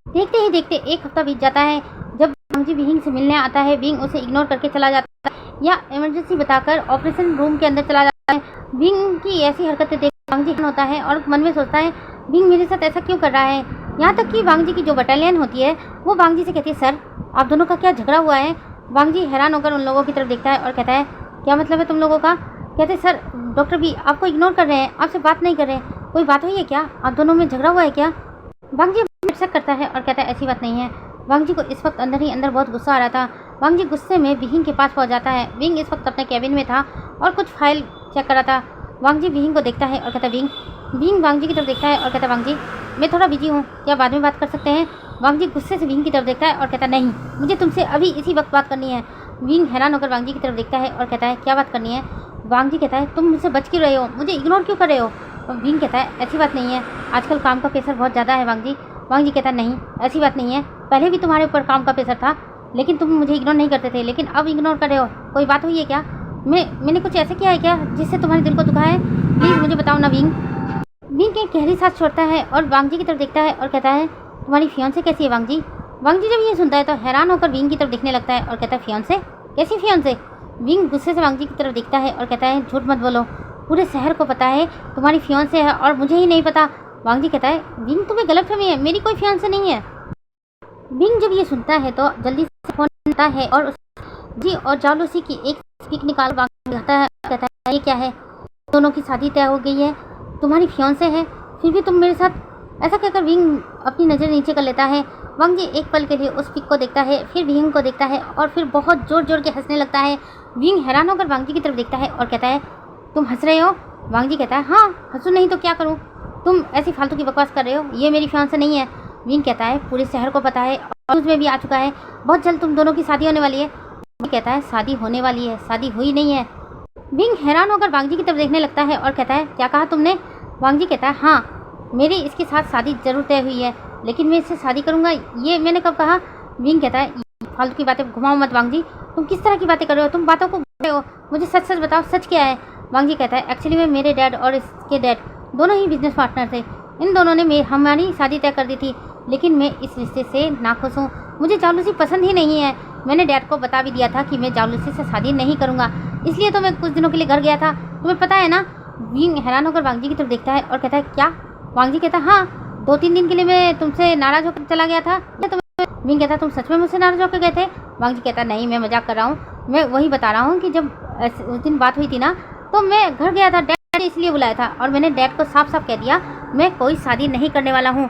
देखते ही देखते 1 हफ्ता बीत जाता है। जब वांग जी विंग से मिलने आता है विंग उसे इग्नोर करके चला जाता है या इमरजेंसी बताकर ऑपरेशन रूम के अंदर चला जाता है। विंग की ऐसी हरकतें देख वांग जी होता है और मन में सोचता है विंग मेरे साथ ऐसा क्यों कर रहा है। यहाँ तक कि वांग जी की जो बटालियन होती है वो वांग जी से कहती है सर आप दोनों का क्या झगड़ा हुआ है। वांग जी हैरान होकर उन लोगों की तरफ देखता है और कहता है क्या मतलब है तुम लोगों का। कहते सर डॉक्टर भी आपको इग्नोर कर रहे हैं, आपसे बात नहीं कर रहे हैं, कोई बात हुई है क्या, आप दोनों में झगड़ा हुआ है क्या। वांग जी शक करता है और कहता है ऐसी बात नहीं है। वांग जी को इस वक्त अंदर ही अंदर बहुत गुस्सा आ रहा था। वांग जी गुस्से में विंग के पास पहुंच जाता है। विंग इस वक्त अपने कैबिन में था और कुछ फाइल चेक कर रहा था। वांग जी विंग को देखता है और कहता है विंग वांग जी की तरफ देखता है और कहता है वांग जी मैं थोड़ा बिजी हूँ, क्या बाद में बात कर सकते हैं। वांग जी गुस्से से विंग की तरफ देखता है और कहता है नहीं मुझे तुमसे अभी इसी वक्त बात करनी है। विंग हैरान होकर वांग जी की तरफ देखता है और कहता है क्या बात करनी है। वांग जी कहता है तुम मुझसे बच क्यों रहे हो, मुझे इग्नोर क्यों कर रहे हो। विंग कहता है ऐसी बात नहीं है, आजकल काम का प्रेशर बहुत ज़्यादा है वांग जी। वांग जी कहता है नहीं ऐसी बात नहीं है, पहले भी तुम्हारे ऊपर काम का प्रेशर था लेकिन तुम मुझे इग्नोर नहीं करते थे, लेकिन अब इग्नोर कर रहे हो, कोई बात हुई है क्या, मैंने कुछ ऐसे किया है क्या जिससे तुम्हारे दिल को दुखा है, प्लीज़ मुझे बताओ ना। विंग एक गहरी सांस छोड़ता है और वांग जी की तरफ देखता है और कहता है तुम्हारी फियांसे कैसी है वांग जी। वांग जी जब ये सुनता है तो हैरान होकर विंग की तरफ देखने लगता है और कहता है फियांसे, कैसी फियांसे। विंग गुस्से से वांग जी की तरफ देखता है और कहता है झूठ मत बोलो, पूरे शहर को पता है तुम्हारी फियांसे है और मुझे ही नहीं पता। वांग जी कहता है विंग तुम्हें गलतफहमी है, मेरी कोई फियांसे नहीं है। विंग जब ये सुनता है तो जल्दी से फोन करता है और जी और जालूसी की एक स्पीक निकाल वांग दिखाता है, कहता है ये क्या है, दोनों की शादी तय हो गई है, तुम्हारी फियांसे है, फिर भी तुम मेरे साथ। ऐसा कहकर विंग अपनी नज़र नीचे कर लेता है। वांग जी एक पल के लिए उस पिक को देखता है, फिर विंग को देखता है और फिर बहुत जोर जोर के हंसने लगता है। विंग हैरान होकर वांग जी की तरफ देखता है और कहता है तुम हंस रहे हो? वांग जी कहता है हाँ, हंसू नहीं तो क्या करूँ, तुम ऐसी फालतू की बकवास कर रहे हो, ये मेरी फियांसे नहीं है। विंग कहता है पूरे शहर को पता है और उसमें भी आ चुका है, बहुत जल्द तुम दोनों की शादी होने वाली है। विंग कहता है शादी होने वाली है, शादी हुई नहीं है। विंग हैरान होकर वांग जी की तरफ देखने लगता है और कहता है क्या कहा तुमने? वांग जी कहता है हाँ, मेरी इसके साथ शादी जरूर तय हुई है, लेकिन मैं इससे शादी करूँगा ये मैंने कब कहा? विंग कहता है फालतू की बातें घुमाओ मत वांग जी, तुम किस तरह की बातें कर रहे हो, तुम बातों को रहे हो, मुझे सच सच बताओ सच क्या है। वांग जी कहता है एक्चुअली में मेरे डैड और इसके डैड दोनों ही बिजनेस पार्टनर थे, इन दोनों ने हमारी शादी तय कर दी थी, लेकिन मैं इस रिश्ते से नाखुश हूँ, मुझे जालूसी पसंद ही नहीं है। मैंने डैड को बता भी दिया था कि मैं जालूसी से शादी नहीं करूँगा, इसलिए तो मैं कुछ दिनों के लिए घर गया था, तुम्हें पता है ना। विंग हैरान होकर वांग जी की तरफ देखता है और कहता है क्या? वांग जी कहता है हाँ, 2-3 दिन के लिए मैं तुमसे नाराज़ होकर चला गया था। विंग कहता है तुम सच में मुझसे नाराज़ होकर गए थे? वांग जी कहता है नहीं, मैं मजाक कर रहा हूँ, मैं वही बता रहा हूँ कि जब उस दिन बात हुई थी ना तो मैं घर गया था, डैड ने इसलिए बुलाया था और मैंने डैड को साफ साफ कह दिया मैं कोई शादी नहीं करने वाला हूँ।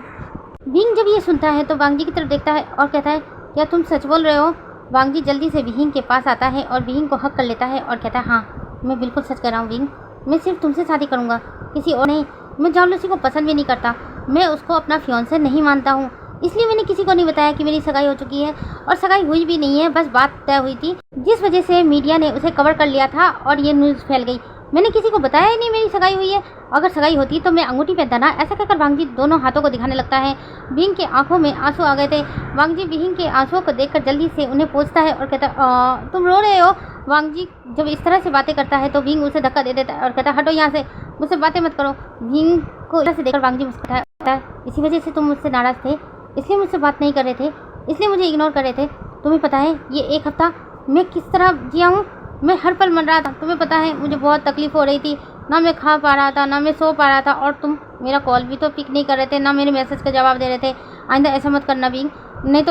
विंग जब ये सुनता है तो वांग जी की तरफ देखता है और कहता है क्या तुम सच बोल रहे हो? वांग जी जल्दी से विंग के पास आता है और विंग को हक कर लेता है और कहता है हाँ, मैं बिल्कुल सच कह रहा हूँ विंग, मैं सिर्फ तुमसे शादी करूँगा, किसी और नहीं। मैं जालूसी को पसंद भी नहीं करता, मैं उसको अपना फियांसे नहीं मानता हूँ, इसलिए मैंने किसी को नहीं बताया कि मेरी सगाई हो चुकी है, और सगाई हुई भी नहीं है, बस बात तय हुई थी, जिस वजह से मीडिया ने उसे कवर कर लिया था और ये न्यूज़ फैल गई। मैंने किसी को बताया ही नहीं मेरी सगाई हुई है, अगर सगाई होती तो मैं अंगूठी पहनता ना। ऐसा कहकर वांग जी दोनों हाथों को दिखाने लगता है। विंग के आंखों में आंसू आ गए थे। वांग जी विंग के आंसुओं को देखकर जल्दी से उन्हें पोंछता है और कहता है तुम रो रहे हो? वांग जी जब इस तरह से बातें करता है तो विंग उसे धक्का दे देता है और कहता है हटो यहाँ से, मुझसे बातें मत करो। विंग को इस तरह से देखकर वांग जी मुस्कुराता है, इसी वजह से तुम मुझसे नाराज़ थे, इसलिए मुझसे बात नहीं कर रहे थे, इसलिए मुझे इग्नोर कर रहे थे। तुम्हें पता है ये एक हफ्ता मैं किस तरह जिया हूँ, मैं हर पल मर रहा था, तुम्हें पता है मुझे बहुत तकलीफ हो रही थी, ना मैं खा पा रहा था, ना मैं सो पा रहा था, और तुम मेरा कॉल भी तो पिक नहीं कर रहे थे, ना मेरे मैसेज का जवाब दे रहे थे। आइंदा ऐसा मत करना विंग, नहीं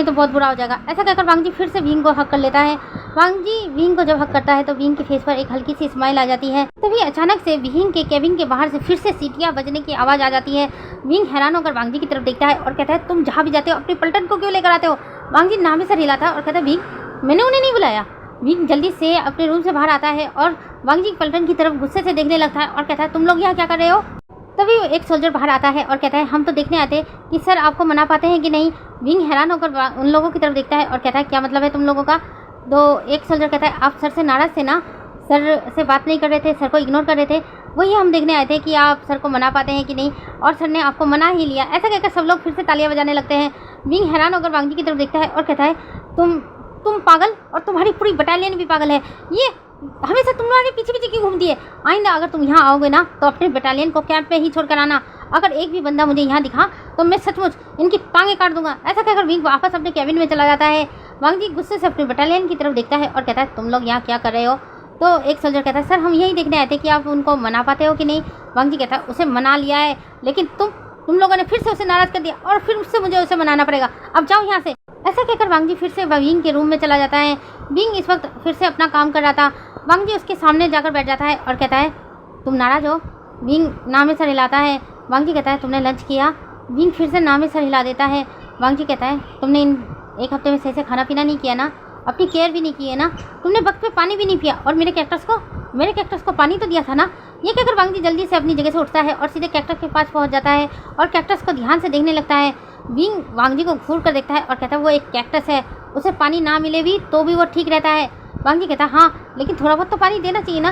तो बहुत बुरा हो जाएगा। ऐसा कहकर वांग जी फिर से विंग को हक कर लेता है। वांग जी विंग को जब हक करता है तो विंग के फेस पर एक हल्की सी स्माइल आ जाती है। तभी अचानक से विंग के केबिन के बाहर से फिर से सीटियां बजने की आवाज़ आ जाती है। विंग हैरान होकर वांग जी की तरफ देखता है और कहता है तुम जहाँ भी जाते हो अपनी पलटन को क्यों लेकर आते हो? वांग जी नाम सर हिलाता है और कहता है विंग, मैंने उन्हें नहीं बुलाया। विंग जल्दी से अपने रूम से बाहर आता है और वांग जी पलटन की तरफ गुस्से से देखने लगता है और कहता है तुम लोग यहाँ क्या कर रहे हो? तभी एक सोल्जर बाहर आता है और कहता है हम तो देखने आते कि सर आपको मना पाते हैं कि नहीं। विंग हैरान होकर उन लोगों की तरफ देखता है और कहता है क्या मतलब है तुम लोगों का? तो एक सोल्जर कहता है आप सर से नाराज़ थे ना, सर से बात नहीं कर रहे थे, सर को इग्नोर कर रहे थे, वही हम देखने आए थे कि आप सर को मना पाते हैं कि नहीं, और सर ने आपको मना ही लिया। ऐसा कहकर सब लोग फिर से तालियां बजाने लगते हैं। विंग हैरान होकर वांग जी की तरफ देखता है और कहता है तुम पागल, और तुम्हारी पूरी बटालियन भी पागल है, ये हमेशा तुम्हारे पीछे पीछे क्यों घूमती है? आइंदा अगर तुम यहाँ आओगे ना तो अपने बटालियन को कैंप पे ही छोड़ कर आना, अगर एक भी बंदा मुझे यहाँ दिखा तो मैं सचमुच इनकी टांगें काट दूंगा। ऐसा कहकर विंग वापस अपने कैबिन में चला जाता है। वांग जी गुस्से से अपने बटालियन की तरफ देखता है और कहता है तुम लोग यहाँ क्या कर रहे हो? तो एक सोल्जर कहता है सर हम यही देखने आए थे कि आप उनको मना पाते हो कि नहीं। वांग जी कहता है उसे मना लिया है, लेकिन तुम लोगों ने फिर से उसे नाराज़ कर दिया और फिर उससे मुझे उसे मनाना पड़ेगा, अब जाओ यहाँ से। ऐसा कहकर वांग जी फिर से विंग के रूम में चला जाता है। विंग इस वक्त फिर से अपना काम कर रहा था। वांग जी उसके सामने जाकर बैठ जाता है और कहता है तुम नाराज़ हो? विंग नामे सर हिलाता है। वांग जी कहता है तुमने लंच किया? विंग फिर से नामे सर हिला देता है। वांग जी कहता है तुमने इन एक हफ्ते में सही से खाना पीना नहीं किया ना, अपनी केयर भी नहीं की है ना, तुमने वक्त पे पानी भी नहीं पिया, और मेरे कैक्टस को पानी तो दिया था ना। ये कहकर वांग जी जल्दी से अपनी जगह से उठता है और सीधे कैक्टस के पास पहुंच जाता है और कैक्टस को ध्यान से देखने लगता है। विंग वांग जी को घूर कर देखता है और कहता है वो एक कैक्टस है, उसे पानी ना मिले भी तो भी वो ठीक रहता है। वांग जी कहता है हाँ, लेकिन थोड़ा बहुत तो पानी देना चाहिए ना।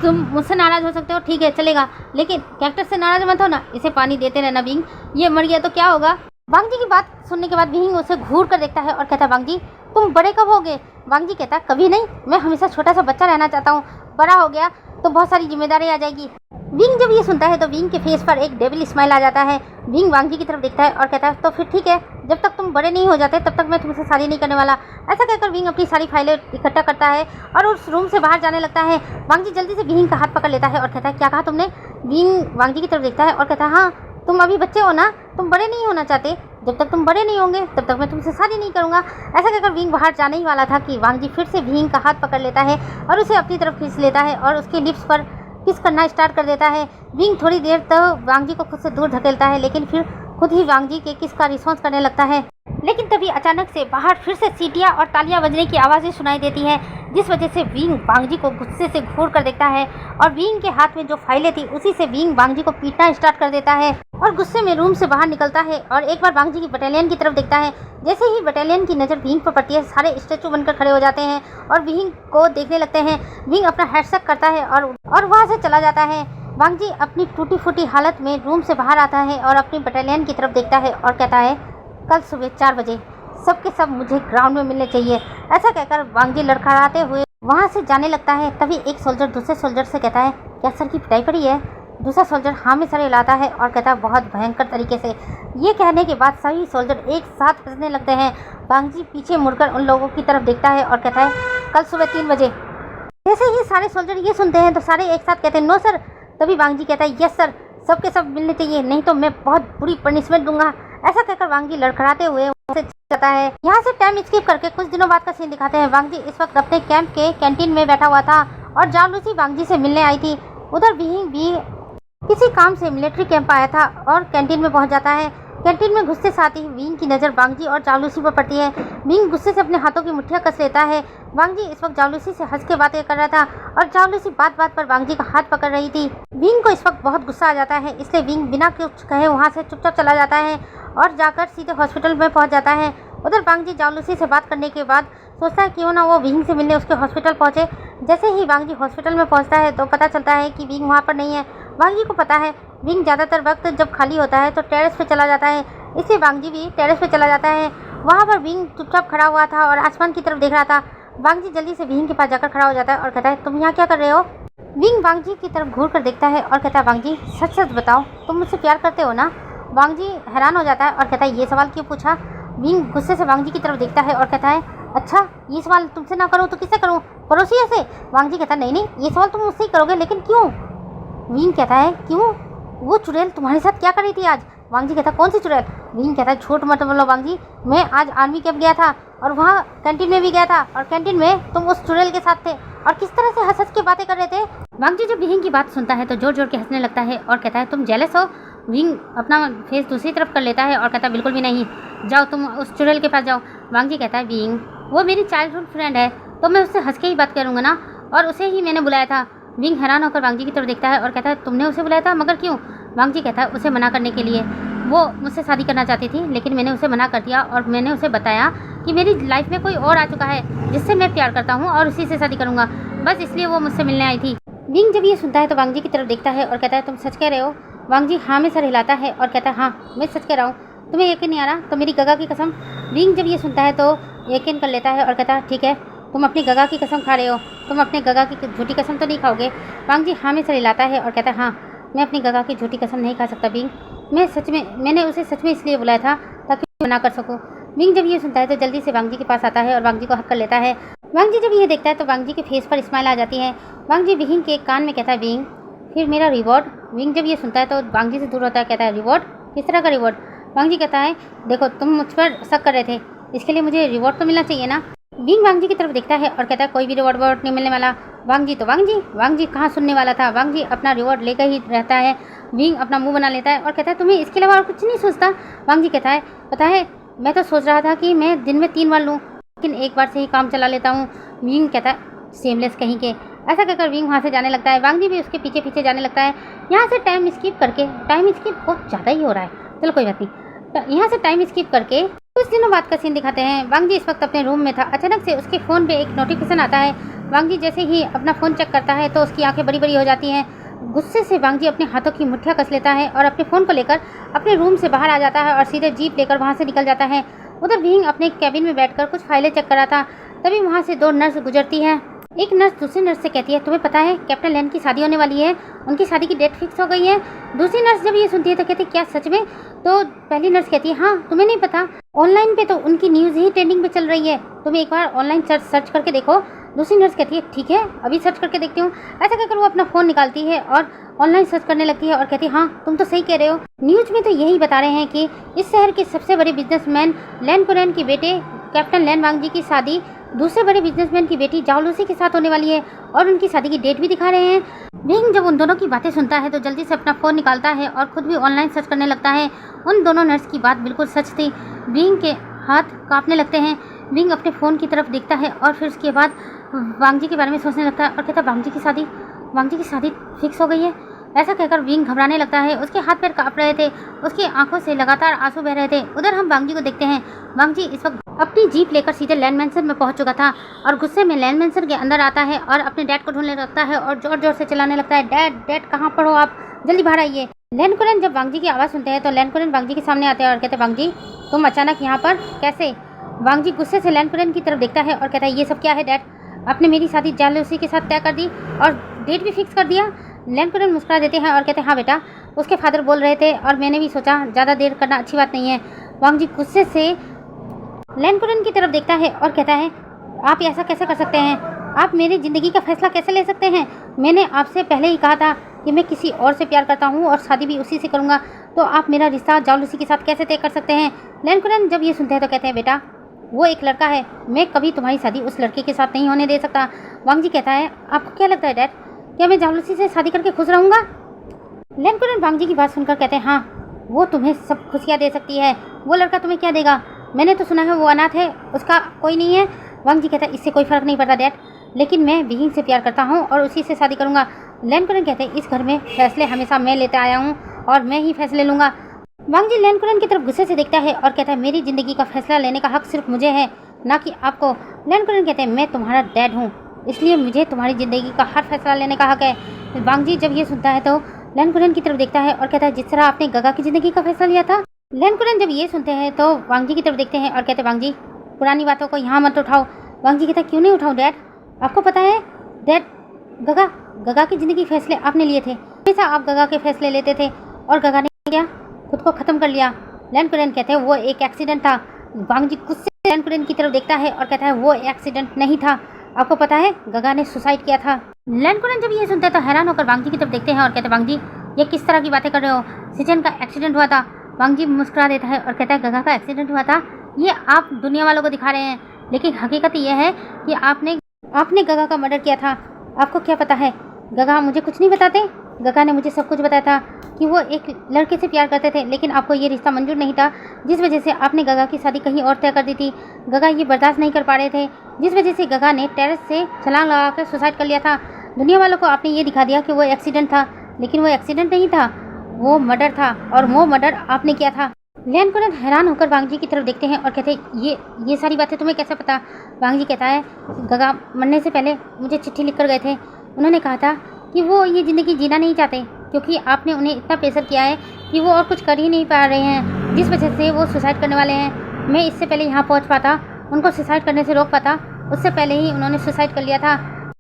तुम मुझसे नाराज़ हो सकते हो, ठीक है चलेगा, लेकिन कैक्टस से नाराज़ मत हो ना, इसे पानी देते रहना विंग, ये मर गया तो क्या होगा? वांग जी की बात सुनने के बाद विंग उसे घूर कर देखता है और कहता है वांग जी तुम बड़े कब होगे? वांग जी कहता है कभी नहीं, मैं हमेशा छोटा सा बच्चा रहना चाहता हूँ, बड़ा हो गया तो बहुत सारी जिम्मेदारी आ जाएगी। विंग जब ये सुनता है तो विंग के फेस पर एक डेविल स्माइल आ जाता है। विंग वांग जी की तरफ देखता है और कहता है तो फिर ठीक है, जब तक तुम बड़े नहीं हो जाते तब तक मैं तुमसे शादी नहीं करने वाला। ऐसा कहकर विंग अपनी सारी फाइलें इकट्ठा करता है और उस रूम से बाहर जाने लगता है। वांग जी जल्दी से विंग का हाथ पकड़ लेता है और कहता है क्या कहा तुमने? विंग वांग जी की तरफ देखता है और कहता है हाँ, तुम अभी बच्चे हो ना, तुम बड़े नहीं होना चाहते। जब तक तुम बड़े नहीं होंगे तब तक मैं तुमसे शादी नहीं करूँगा। ऐसा कहकर विंग बाहर जाने ही वाला था कि वांग जी फिर से विंग का हाथ पकड़ लेता है और उसे अपनी तरफ खींच लेता है और उसके लिप्स पर किस करना स्टार्ट कर देता है। विंग थोड़ी देर तक वांग जी को खुद से दूर धकेलता है, लेकिन फिर खुद ही वांग जी के किस का रिस्पॉन्स करने लगता है। लेकिन तभी अचानक से बाहर फिर से सीटियाँ और तालियां बजने की आवाज़ें सुनाई देती है, जिस वजह से विंग वांग जी को गुस्से से घूर कर देखता है और विंग के हाथ में जो फाइलें थी उसी से विंग वांग जी को पीटना स्टार्ट कर देता है और गुस्से में रूम से बाहर निकलता है और एक बार वांग जी की बटालियन की तरफ देखता है। जैसे ही बटालियन की नज़र विंग पर पड़ती है, सारे स्टैचू बनकर खड़े हो जाते हैं और विंग को देखने लगते हैं। विंग अपना हैंडशेक करता है और वहाँ से चला जाता है। वांग जी अपनी टूटी फूटी हालत में रूम से बाहर आता है और अपनी बटालियन की तरफ देखता है और कहता है, कल सुबह 4 बजे सबके सब मुझे ग्राउंड में मिलने चाहिए। ऐसा कहकर वांग जी लड़खड़ाते हुए वहाँ से जाने लगता है। तभी एक सोल्जर दूसरे सोल्जर से कहता है, क्या सर की पिटाई पड़ी है? दूसरा सोल्जर हाँ में सर हिलाता है और कहता है, बहुत भयंकर तरीके से। ये कहने के बाद सभी सोल्जर एक साथ हंसने लगते हैं। वांग जी पीछे मुड़कर उन लोगों की तरफ देखता है और कहता है, कल सुबह 3 बजे। जैसे ही सारे सोल्जर ये सुनते हैं तो सारे एक साथ कहते हैं, नो सर। तभी वांग जी कहता है, यस सर, सबके सब मिलने चाहिए, नहीं तो मैं बहुत बुरी पनिशमेंट दूंगा। ऐसा कहकर वांग जी लड़खड़ाते हुए वहाँ से जाता है। यहाँ से टाइम स्किप करके कुछ दिनों बाद का सीन दिखाते हैं। वांग जी इस वक्त अपने कैंप के कैंटीन में बैठा हुआ था और जाओ लूसी वांग जी से मिलने आई थी। उधर विंग भी किसी काम से मिलिट्री कैंप आया था और कैंटीन में पहुंच जाता है। कैंटीन में घुसते साथ ही विंग की नज़र वांग जी और जावलूसी पर पड़ती है। विंग गुस्से से अपने हाथों की मुट्ठियां कस लेता है। वांग जी इस वक्त जावलूसी से हंस के बातें कर रहा था और जावलूसी बात बात पर वांग जी का हाथ पकड़ रही थी। विंग को इस वक्त बहुत गुस्सा आ जाता है, इसलिए विंग बिना कुछ कहे वहाँ से चुपचाप चला जाता है और जाकर सीधे हॉस्पिटल में पहुँच जाता है। उधर वांग जी जावलूसी से बात करने के बाद सोचता है क्यों ना वो विंग से मिलने उसके हॉस्पिटल पहुँचे। जैसे ही वांग जी हॉस्पिटल में पहुँचता है तो पता चलता है कि विंग वहाँ पर नहीं है। वांग जी को पता है विंग ज़्यादातर वक्त जब खाली होता है तो टेरेस पे चला जाता है, इसलिए वांग जी भी टेरेस पे चला जाता है। वहाँ पर विंग चुपचाप खड़ा हुआ था और आसमान की तरफ देख रहा था। वांग जी जल्दी से विंग के पास जाकर खड़ा हो जाता है और कहता है, तुम यहाँ क्या कर रहे हो? विंग वांग जी की तरफ घूर कर देखता है और कहता है, वांग जी सच सच बताओ, तुम मुझसे प्यार करते हो ना? वांग जी हैरान हो जाता है और कहता है, ये सवाल क्यों पूछा? विंग गुस्से से वांग जी की तरफ देखता है और कहता है, अच्छा ये सवाल तुमसे ना करूँ तो किससे करूँ, पड़ोसिया से? वांग जी कहता है, नहीं नहीं, ये सवाल तुम मुझसे ही करोगे, लेकिन क्यों? विंग कहता है, क्यों? वो चुड़ैल तुम्हारे साथ क्या कर रही थी आज? वांग जी कहता है, कौन सी चुड़ैल? विंग कहता है, झूठ मत बोलो वांग जी, मैं आज आर्मी कैंप गया था और वहाँ कैंटीन में भी गया था और कैंटीन में तुम उस चुड़ैल के साथ थे और किस तरह से हंस हंस के बातें कर रहे थे। वांग जी जब विंग की बात सुनता है तो जोर जोर के हंसने लगता है और कहता है, तुम जेलस हो? विंग अपना फेस दूसरी तरफ कर लेता है और कहता है, बिल्कुल भी नहीं, जाओ तुम उस चुड़ैल के पास जाओ। वांग जी कहता है, विंग वो मेरी चाइल्डहुड फ्रेंड है तो मैं उससे हंस के ही बात करूँगा ना, और उसे ही मैंने बुलाया था। विंग हैरान होकर वांग जी की तरफ देखता है और कहता है, तुमने उसे बुलाया था, मगर क्यों? वांग जी कहता है, उसे मना करने के लिए। वो मुझसे शादी करना चाहती थी लेकिन मैंने उसे मना कर दिया और मैंने उसे बताया कि मेरी लाइफ में कोई और आ चुका है जिससे मैं प्यार करता हूँ और उसी से शादी करूँगा, बस इसलिए वो मुझसे मिलने आई थी। विंग जब ये सुनता है तो वांग जी की तरफ देखता है और कहता है, तुम सच कह रहे हो? वांग जी हाँ में सर हिलाता है और कहता है, हाँ मैं सच कह रहा हूँ, तुम्हें यकीन नहीं आ रहा तो मेरी गगा की कसम। विंग जब ये सुनता है तो यकीन कर लेता है और कहता है, ठीक है, तुम अपनी गगा की कसम खा रहे हो, तुम अपने गगा की झूठी कसम तो नहीं खाओगे? वांग जी हाँ में सर हिलाता है और कहता है, हाँ मैं अपनी गगा की झूठी कसम नहीं खा सकता विंग, मैंने उसे सच में इसलिए बुलाया था ताकि मना कर सकूं। विंग जब ये सुनता है तो जल्दी से वांग जी के पास आता है और वांग जी को हक कर लेता है। वांग जी जब ये देखता है तो वांग जी के फेस पर स्माइल आ जाती है। वांग जी विंग के कान में कहता है, विंग फिर मेरा रिवॉर्ड? विंग जब ये सुनता है तो वांग जी से दूर होता है, कहता है, रिवॉर्ड? किस तरह का रिवॉर्ड? वांग जी कहता है, देखो तुम मुझ पर शक कर रहे थे, इसके लिए मुझे रिवॉर्ड तो मिलना चाहिए ना। विंग वांग जी की तरफ देखता है और कहता है, कोई भी रिवॉर्ड नहीं मिलने वाला। वांग जी कहाँ सुनने वाला था, वांग जी अपना रिवॉर्ड लेकर ही रहता है। विंग अपना मुंह बना लेता है और कहता है, तुम्हें इसके अलावा और कुछ नहीं सोचता? वांग जी कहता है, पता है मैं तो सोच रहा था कि मैं दिन में 3 बार लूँ लेकिन एक बार से ही काम चला लेता हूँ। विंग कहता है, सेमलेस कहीं के। ऐसा कहकर विंग वहाँ से जाने लगता है। वांग जी भी उसके पीछे पीछे जाने लगता है। यहाँ से टाइम स्किप बहुत ज़्यादा ही हो रहा है, चलो कोई बात नहीं। यहाँ से टाइम स्किप करके कुछ दिनों बाद का सीन दिखाते हैं। वांग जी इस वक्त अपने रूम में था, अचानक से उसके फ़ोन पे एक नोटिफिकेशन आता है। वांग जी जैसे ही अपना फ़ोन चेक करता है तो उसकी आंखें बड़ी बड़ी हो जाती हैं। गुस्से से वांग जी अपने हाथों की मुट्ठियां कस लेता है और अपने फ़ोन को लेकर अपने रूम से बाहर आ जाता है और सीधे जीप लेकर वहाँ से निकल जाता है। उधर विंग अपने कैबिन में बैठकर कुछ फाइलें चेक कर रहा था, तभी वहाँ से 2 नर्स गुजरती हैं। एक नर्स दूसरी नर्स से कहती है, तुम्हें पता है कैप्टन लैन की शादी होने वाली है, उनकी शादी की डेट फिक्स हो गई है। दूसरी नर्स जब ये सुनती है तो कहती है, क्या सच में? तो पहली नर्स कहती है, हाँ तुम्हें नहीं पता, ऑनलाइन पे तो उनकी न्यूज़ ही ट्रेंडिंग पे चल रही है, तुम्हें एक बार ऑनलाइन सर्च करके देखो, दूसरी नर्स कहती है ठीक है अभी सर्च करके देखती हूँ। ऐसा कहकर वो अपना फ़ोन निकालती है और ऑनलाइन सर्च करने लगती है और कहती है हाँ तुम तो सही कह रहे हो। न्यूज़ में तो यही बता रहे हैं कि इस शहर के सबसे बड़े बिजनेसमैन लैन कुरैन के बेटे कैप्टन लैन वांगजी की शादी दूसरे बड़े बिजनेसमैन की बेटी जाओ लूसी के साथ होने वाली है और उनकी शादी की डेट भी दिखा रहे हैं। विंग जब उन दोनों की बातें सुनता है तो जल्दी से अपना फ़ोन निकालता है और खुद भी ऑनलाइन सर्च करने लगता है। उन दोनों नर्स की बात बिल्कुल सच थी। विंग के हाथ कांपने लगते हैं। विंग अपने फ़ोन की तरफ देखता है और फिर उसके बाद वांगजी के बारे में सोचने लगता है और कहता है वांगजी की शादी फिक्स हो गई है। ऐसा कहकर विंग घबराने लगता है। उसके हाथ पैर कांप रहे थे, उसकी आंखों से लगातार आंसू बह रहे थे। उधर हम वांगजी को देखते हैं। वांगजी इस वक्त अपनी जीप लेकर सीधे लैंड मैंसन में पहुंच चुका था और गुस्से में लैंड मैंसन के अंदर आता है और अपने डैड को ढूंढने लगता है और जोर जोर से चिल्लाने लगता है डैड कहाँ पर हो आप, जल्दी बाहर आइए। लैन कुरैन जब वांगजी की आवाज़ सुनते हैं तो लैन कुरैन वांगजी के सामने आते हैं और कहते हैं वांगजी तुम अचानक यहाँ पर कैसे। वांगजी गुस्से से लैन कुरैन की तरफ देखता है और कहता है ये सब क्या है डैड, आपने मेरी शादी जालूसी के साथ तय कर दी और डेट भी फिक्स कर दिया। लैन कुरैन मुस्कुरा देते हैं और कहते हैं हाँ बेटा, उसके फादर बोल रहे थे और मैंने भी सोचा ज़्यादा देर करना अच्छी बात नहीं है। वांगजी गुस्से से लैन कुरैन की तरफ देखता है और कहता है आप ऐसा कैसे कर सकते हैं, आप मेरी ज़िंदगी का फैसला कैसे ले सकते हैं। मैंने आपसे पहले ही कहा था कि मैं किसी और से प्यार करता हूँ और शादी भी उसी से करूँगा, तो आप मेरा रिश्ता जालूसी के साथ कैसे तय कर सकते हैं। लैन कुरैन जब ये सुनते हैं तो कहते हैं बेटा वो एक लड़का है, मैं कभी तुम्हारी शादी उस लड़के के साथ नहीं होने दे सकता। वांगजी कहता है आपको क्या लगता है डैड, क्या मैं जालूसी से शादी करके खुश रहूँगा। लैन कुरैन वांगजी की बात सुनकर कहते हैं हाँ वो तुम्हें सब खुशियाँ दे सकती है, वो लड़का तुम्हें क्या देगा, मैंने तो सुना है वो अनाथ है, उसका कोई नहीं है। वांगजी कहता है इससे कोई फ़र्क नहीं पड़ता डैड, लेकिन मैं विंग से प्यार करता हूँ और उसी से शादी करूँगा। लैन कुरैन कहते हैं इस घर में फैसले हमेशा मैं लेते आया हूँ और मैं ही फैसले लूँगा। वांगजी लैन कुरैन की तरफ गुस्से से देखता है और कहता है मेरी ज़िंदगी का फैसला लेने का हक सिर्फ मुझे है, ना कि आपको। लैन कुरैन कहते हैं मैं तुम्हारा डैड हूँ, इसलिए मुझे तुम्हारी ज़िंदगी का हर फैसला लेने का हक है। वांगजी जब ये सुनता है तो लैन कुरैन की तरफ देखता है और कहता है जिस तरह आपने गगा की ज़िंदगी का फैसला लिया था। लैन कुरैन जब ये सुनते हैं तो वांगजी की तरफ देखते हैं और कहते हैं वांगजी पुरानी बातों को यहाँ मत उठाओ। वांगजी कहता है क्यों नहीं उठाऊँ डैड, आपको पता है डैड गगा की ज़िंदगी फैसले आपने लिए थे, हमेशा आप गगा के फैसले लेते थे और गगा ने क्या खुद को ख़त्म कर लिया। लैन कुरैन कहते हैं वो एक एक्सीडेंट था। वांगजी गुस्से से लैन कुरैन की तरफ देखता है और कहता है वो एक्सीडेंट नहीं था, आपको पता है गगा ने सुसाइड किया था। लैन कुरैन जब ये सुनते हैं तो हैरान होकर वांगजी की तरफ देखते हैं और कहते हैं वांगजी ये किस तरह की बातें कर रहे हो, सिजन का एक्सीडेंट हुआ था। वांगजी मुस्कुरा देता है और कहता है गगा का एक्सीडेंट हुआ था, ये आप दुनिया वालों को दिखा रहे हैं, लेकिन हकीकत ये है कि आपने गगा का मर्डर किया था। आपको क्या पता है, गगा मुझे कुछ नहीं बताते, गगा ने मुझे सब कुछ बताया था कि वो एक लड़के से प्यार करते थे, लेकिन आपको ये रिश्ता मंजूर नहीं था, जिस वजह से आपने गगा की शादी कहीं और तय कर दी थी। गगा ये बर्दाश्त नहीं कर पा रहे थे, जिस वजह से गगा ने टेरेस से छलांग लगा कर सुसाइड कर लिया था। दुनिया वालों को आपने ये दिखा दिया कि वो एक्सीडेंट था, लेकिन वो एक्सीडेंट नहीं था, वो मर्डर था और वो मर्डर आपने किया था। लैन कुरैन हैरान होकर वांगजी की तरफ देखते हैं और कहते हैं ये सारी बातें तुम्हें कैसे पता। वांगजी कहता है गगा मरने से पहले मुझे चिट्ठी लिख कर गए थे, उन्होंने कहा था कि वो ये ज़िंदगी जीना नहीं चाहते, क्योंकि आपने उन्हें इतना प्रेशर किया है कि वो और कुछ कर ही नहीं पा रहे हैं, जिस वजह से वो सुसाइड करने वाले हैं। मैं इससे पहले यहाँ पहुँच पाता, उनको सुसाइड करने से रोक पाता, उससे पहले ही उन्होंने सुसाइड कर लिया था।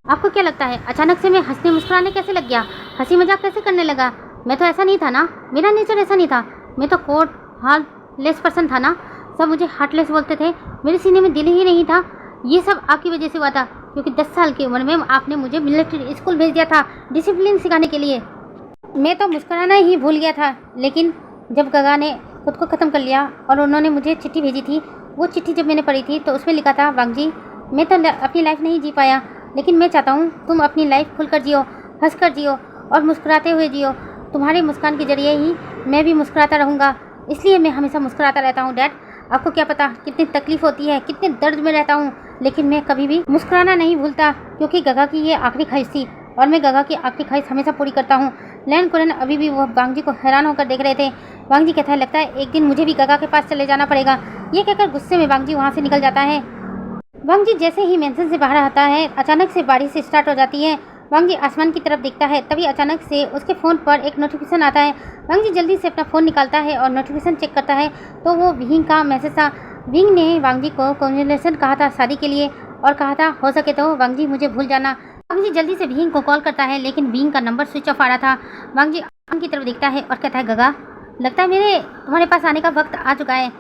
आपको क्या लगता है अचानक से मैं हंसने मुस्कुराने कैसे लग गया, हंसी मजाक कैसे करने लगा? मैं तो ऐसा नहीं था ना, मेरा नेचर ऐसा नहीं था, मैं तो कोड हार्टलेस पर्सन था ना, सब मुझे हार्टलेस बोलते थे, मेरे सीने में दिल ही नहीं था। ये सब आपकी वजह से हुआ था, क्योंकि 10 साल की उम्र में आपने मुझे मिलिट्री स्कूल भेज दिया था डिसिप्लिन सिखाने के लिए। मैं तो मुस्कुराना ही भूल गया था, लेकिन जब गगा ने खुद को ख़त्म कर लिया और उन्होंने मुझे चिट्ठी भेजी थी, वो चिट्ठी जब मैंने पढ़ी थी तो उसमें लिखा था वांगजी मैं तो अपनी लाइफ नहीं जी पाया, लेकिन मैं चाहता हूँ तुम अपनी लाइफ खुलकर जियो, हंस कर जियो और मुस्कुराते हुए जियो। तुम्हारी मुस्कान के जरिए ही मैं भी मुस्कुराता रहूँगा, इसलिए मैं हमेशा मुस्कुराता रहता हूँ। डैड आपको क्या पता कितनी तकलीफ़ होती है, कितने दर्द में रहता हूँ, लेकिन मैं कभी भी मुस्कुराना नहीं भूलता, क्योंकि गगा की ये आखिरी ख्वाहिश थी और मैं गगा की आखिरी ख्वाहिश हमेशा पूरी करता हूँ। लैन कुरैन अभी भी वो वांगजी को हैरान होकर देख रहे थे। वांगजी कहता है लगता है एक दिन मुझे भी गगा के पास चले जाना पड़ेगा। ये कहकर गुस्से में वांगजी वहाँ से निकल जाता है। वांगजी जैसे ही मेंशन से बाहर आता है, अचानक से बारिश स्टार्ट हो जाती है। वांगजी आसमान की तरफ देखता है, तभी अचानक से उसके फ़ोन पर एक नोटिफिकेशन आता है। वांगजी जल्दी से अपना फ़ोन निकालता है और नोटिफिकेशन चेक करता है तो वो विंग का मैसेज था। विंग ने वांगजी को कॉन्ग्रेचुलेशन कहा था शादी के लिए और कहा था हो सके तो वांगजी मुझे भूल जाना। वांगजी जल्दी से विंग को कॉल करता है, लेकिन विंग का नंबर स्विच ऑफ आ रहा था। वांगजी आसमान की तरफ देखता है और कहता है गगा लगता है मेरे तुम्हारे पास आने का वक्त आ चुका है।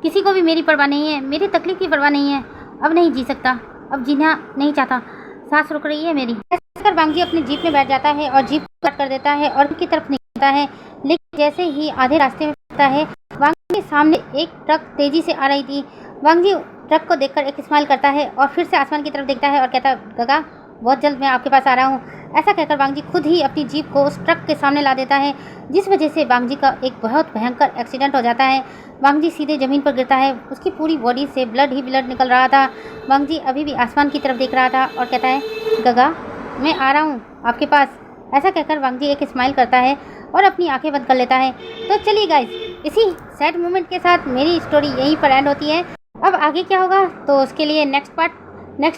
किसी को भी मेरी परवाह नहीं है, मेरी तकलीफ़ की परवाह नहीं है, अब नहीं जी सकता, अब जीना नहीं चाहता। सांस रुक रही है मेरी। ऐसा कर वांग जी अपनी जीप में बैठ जाता है और जीप कट कर देता है और की तरफ निकलता है। लेकिन जैसे ही आधे रास्ते में पहुंचता है, वांग जी के सामने एक ट्रक तेजी से आ रही थी। वांग जी ट्रक को देखकर एक स्माइल करता है और फिर से आसमान की तरफ देखता है और कहता है, गगा बहुत जल्द मैं आपके पास आ रहा हूँ। ऐसा कहकर वांग जी खुद ही अपनी जीप को उस ट्रक के सामने ला देता है, जिस वजह से वांग जी का एक बहुत भयंकर एक्सीडेंट हो जाता है। वांग जी सीधे ज़मीन पर गिरता है। उसकी पूरी बॉडी से ब्लड ही ब्लड निकल रहा था। वांग जी अभी भी आसमान की तरफ देख रहा था और कहता है, गगा मैं आ रहा हूँ आपके पास। ऐसा कहकर वांग जी एक स्माइल करता है और अपनी आंखें बंद कर लेता है। तो चलिए गाइज, इसी सैड मोमेंट के साथ मेरी स्टोरी यहीं पर एंड होती है। अब आगे क्या होगा तो उसके लिए नेक्स्ट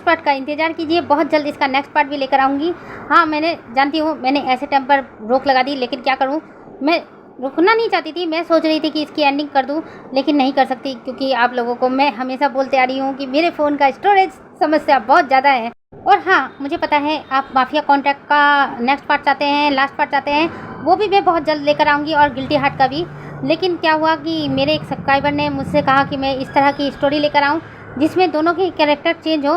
पार्ट का इंतज़ार कीजिए। बहुत जल्द इसका नेक्स्ट पार्ट भी लेकर आऊँगी। हाँ, मैंने जानती हूँ मैंने ऐसे टाइम पर रोक लगा दी, लेकिन क्या करूँ, मैं रुकना नहीं चाहती थी। मैं सोच रही थी कि इसकी एंडिंग कर दूँ, लेकिन नहीं कर सकती क्योंकि आप लोगों को मैं हमेशा बोलते आ रही हूँ कि मेरे फ़ोन का स्टोरेज समस्या बहुत ज़्यादा है। और हाँ, मुझे पता है आप माफिया कॉन्ट्रैक्ट का नेक्स्ट पार्ट चाहते हैं, लास्ट पार्ट चाहते हैं, वो भी मैं बहुत जल्द लेकर आऊँगी और गिल्टी हार्ट का भी। लेकिन क्या हुआ कि मेरे एक सब्सक्राइबर ने मुझसे कहा कि मैं इस तरह की स्टोरी लेकर आऊँ जिसमें दोनों के कैरेक्टर चेंज हो,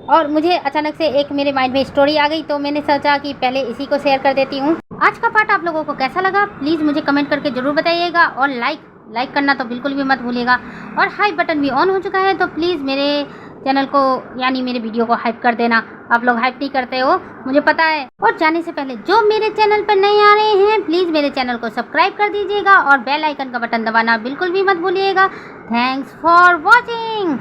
और मुझे अचानक से एक मेरे माइंड में स्टोरी आ गई, तो मैंने सोचा कि पहले इसी को शेयर कर देती हूँ। आज का पार्ट आप लोगों को कैसा लगा प्लीज़ मुझे कमेंट करके ज़रूर बताइएगा, और लाइक करना तो बिल्कुल भी मत भूलिएगा। और हाई बटन भी ऑन हो चुका है, तो प्लीज़ मेरे चैनल को यानी मेरे वीडियो को हाइप कर देना। आप लोग हाइप नहीं करते हो, मुझे पता है। और जाने से पहले जो मेरे चैनल पर नए आ रहे हैं, प्लीज़ मेरे चैनल को सब्सक्राइब कर दीजिएगा और बेल आइकन का बटन दबाना बिल्कुल भी मत भूलिएगा। Thanks for watching.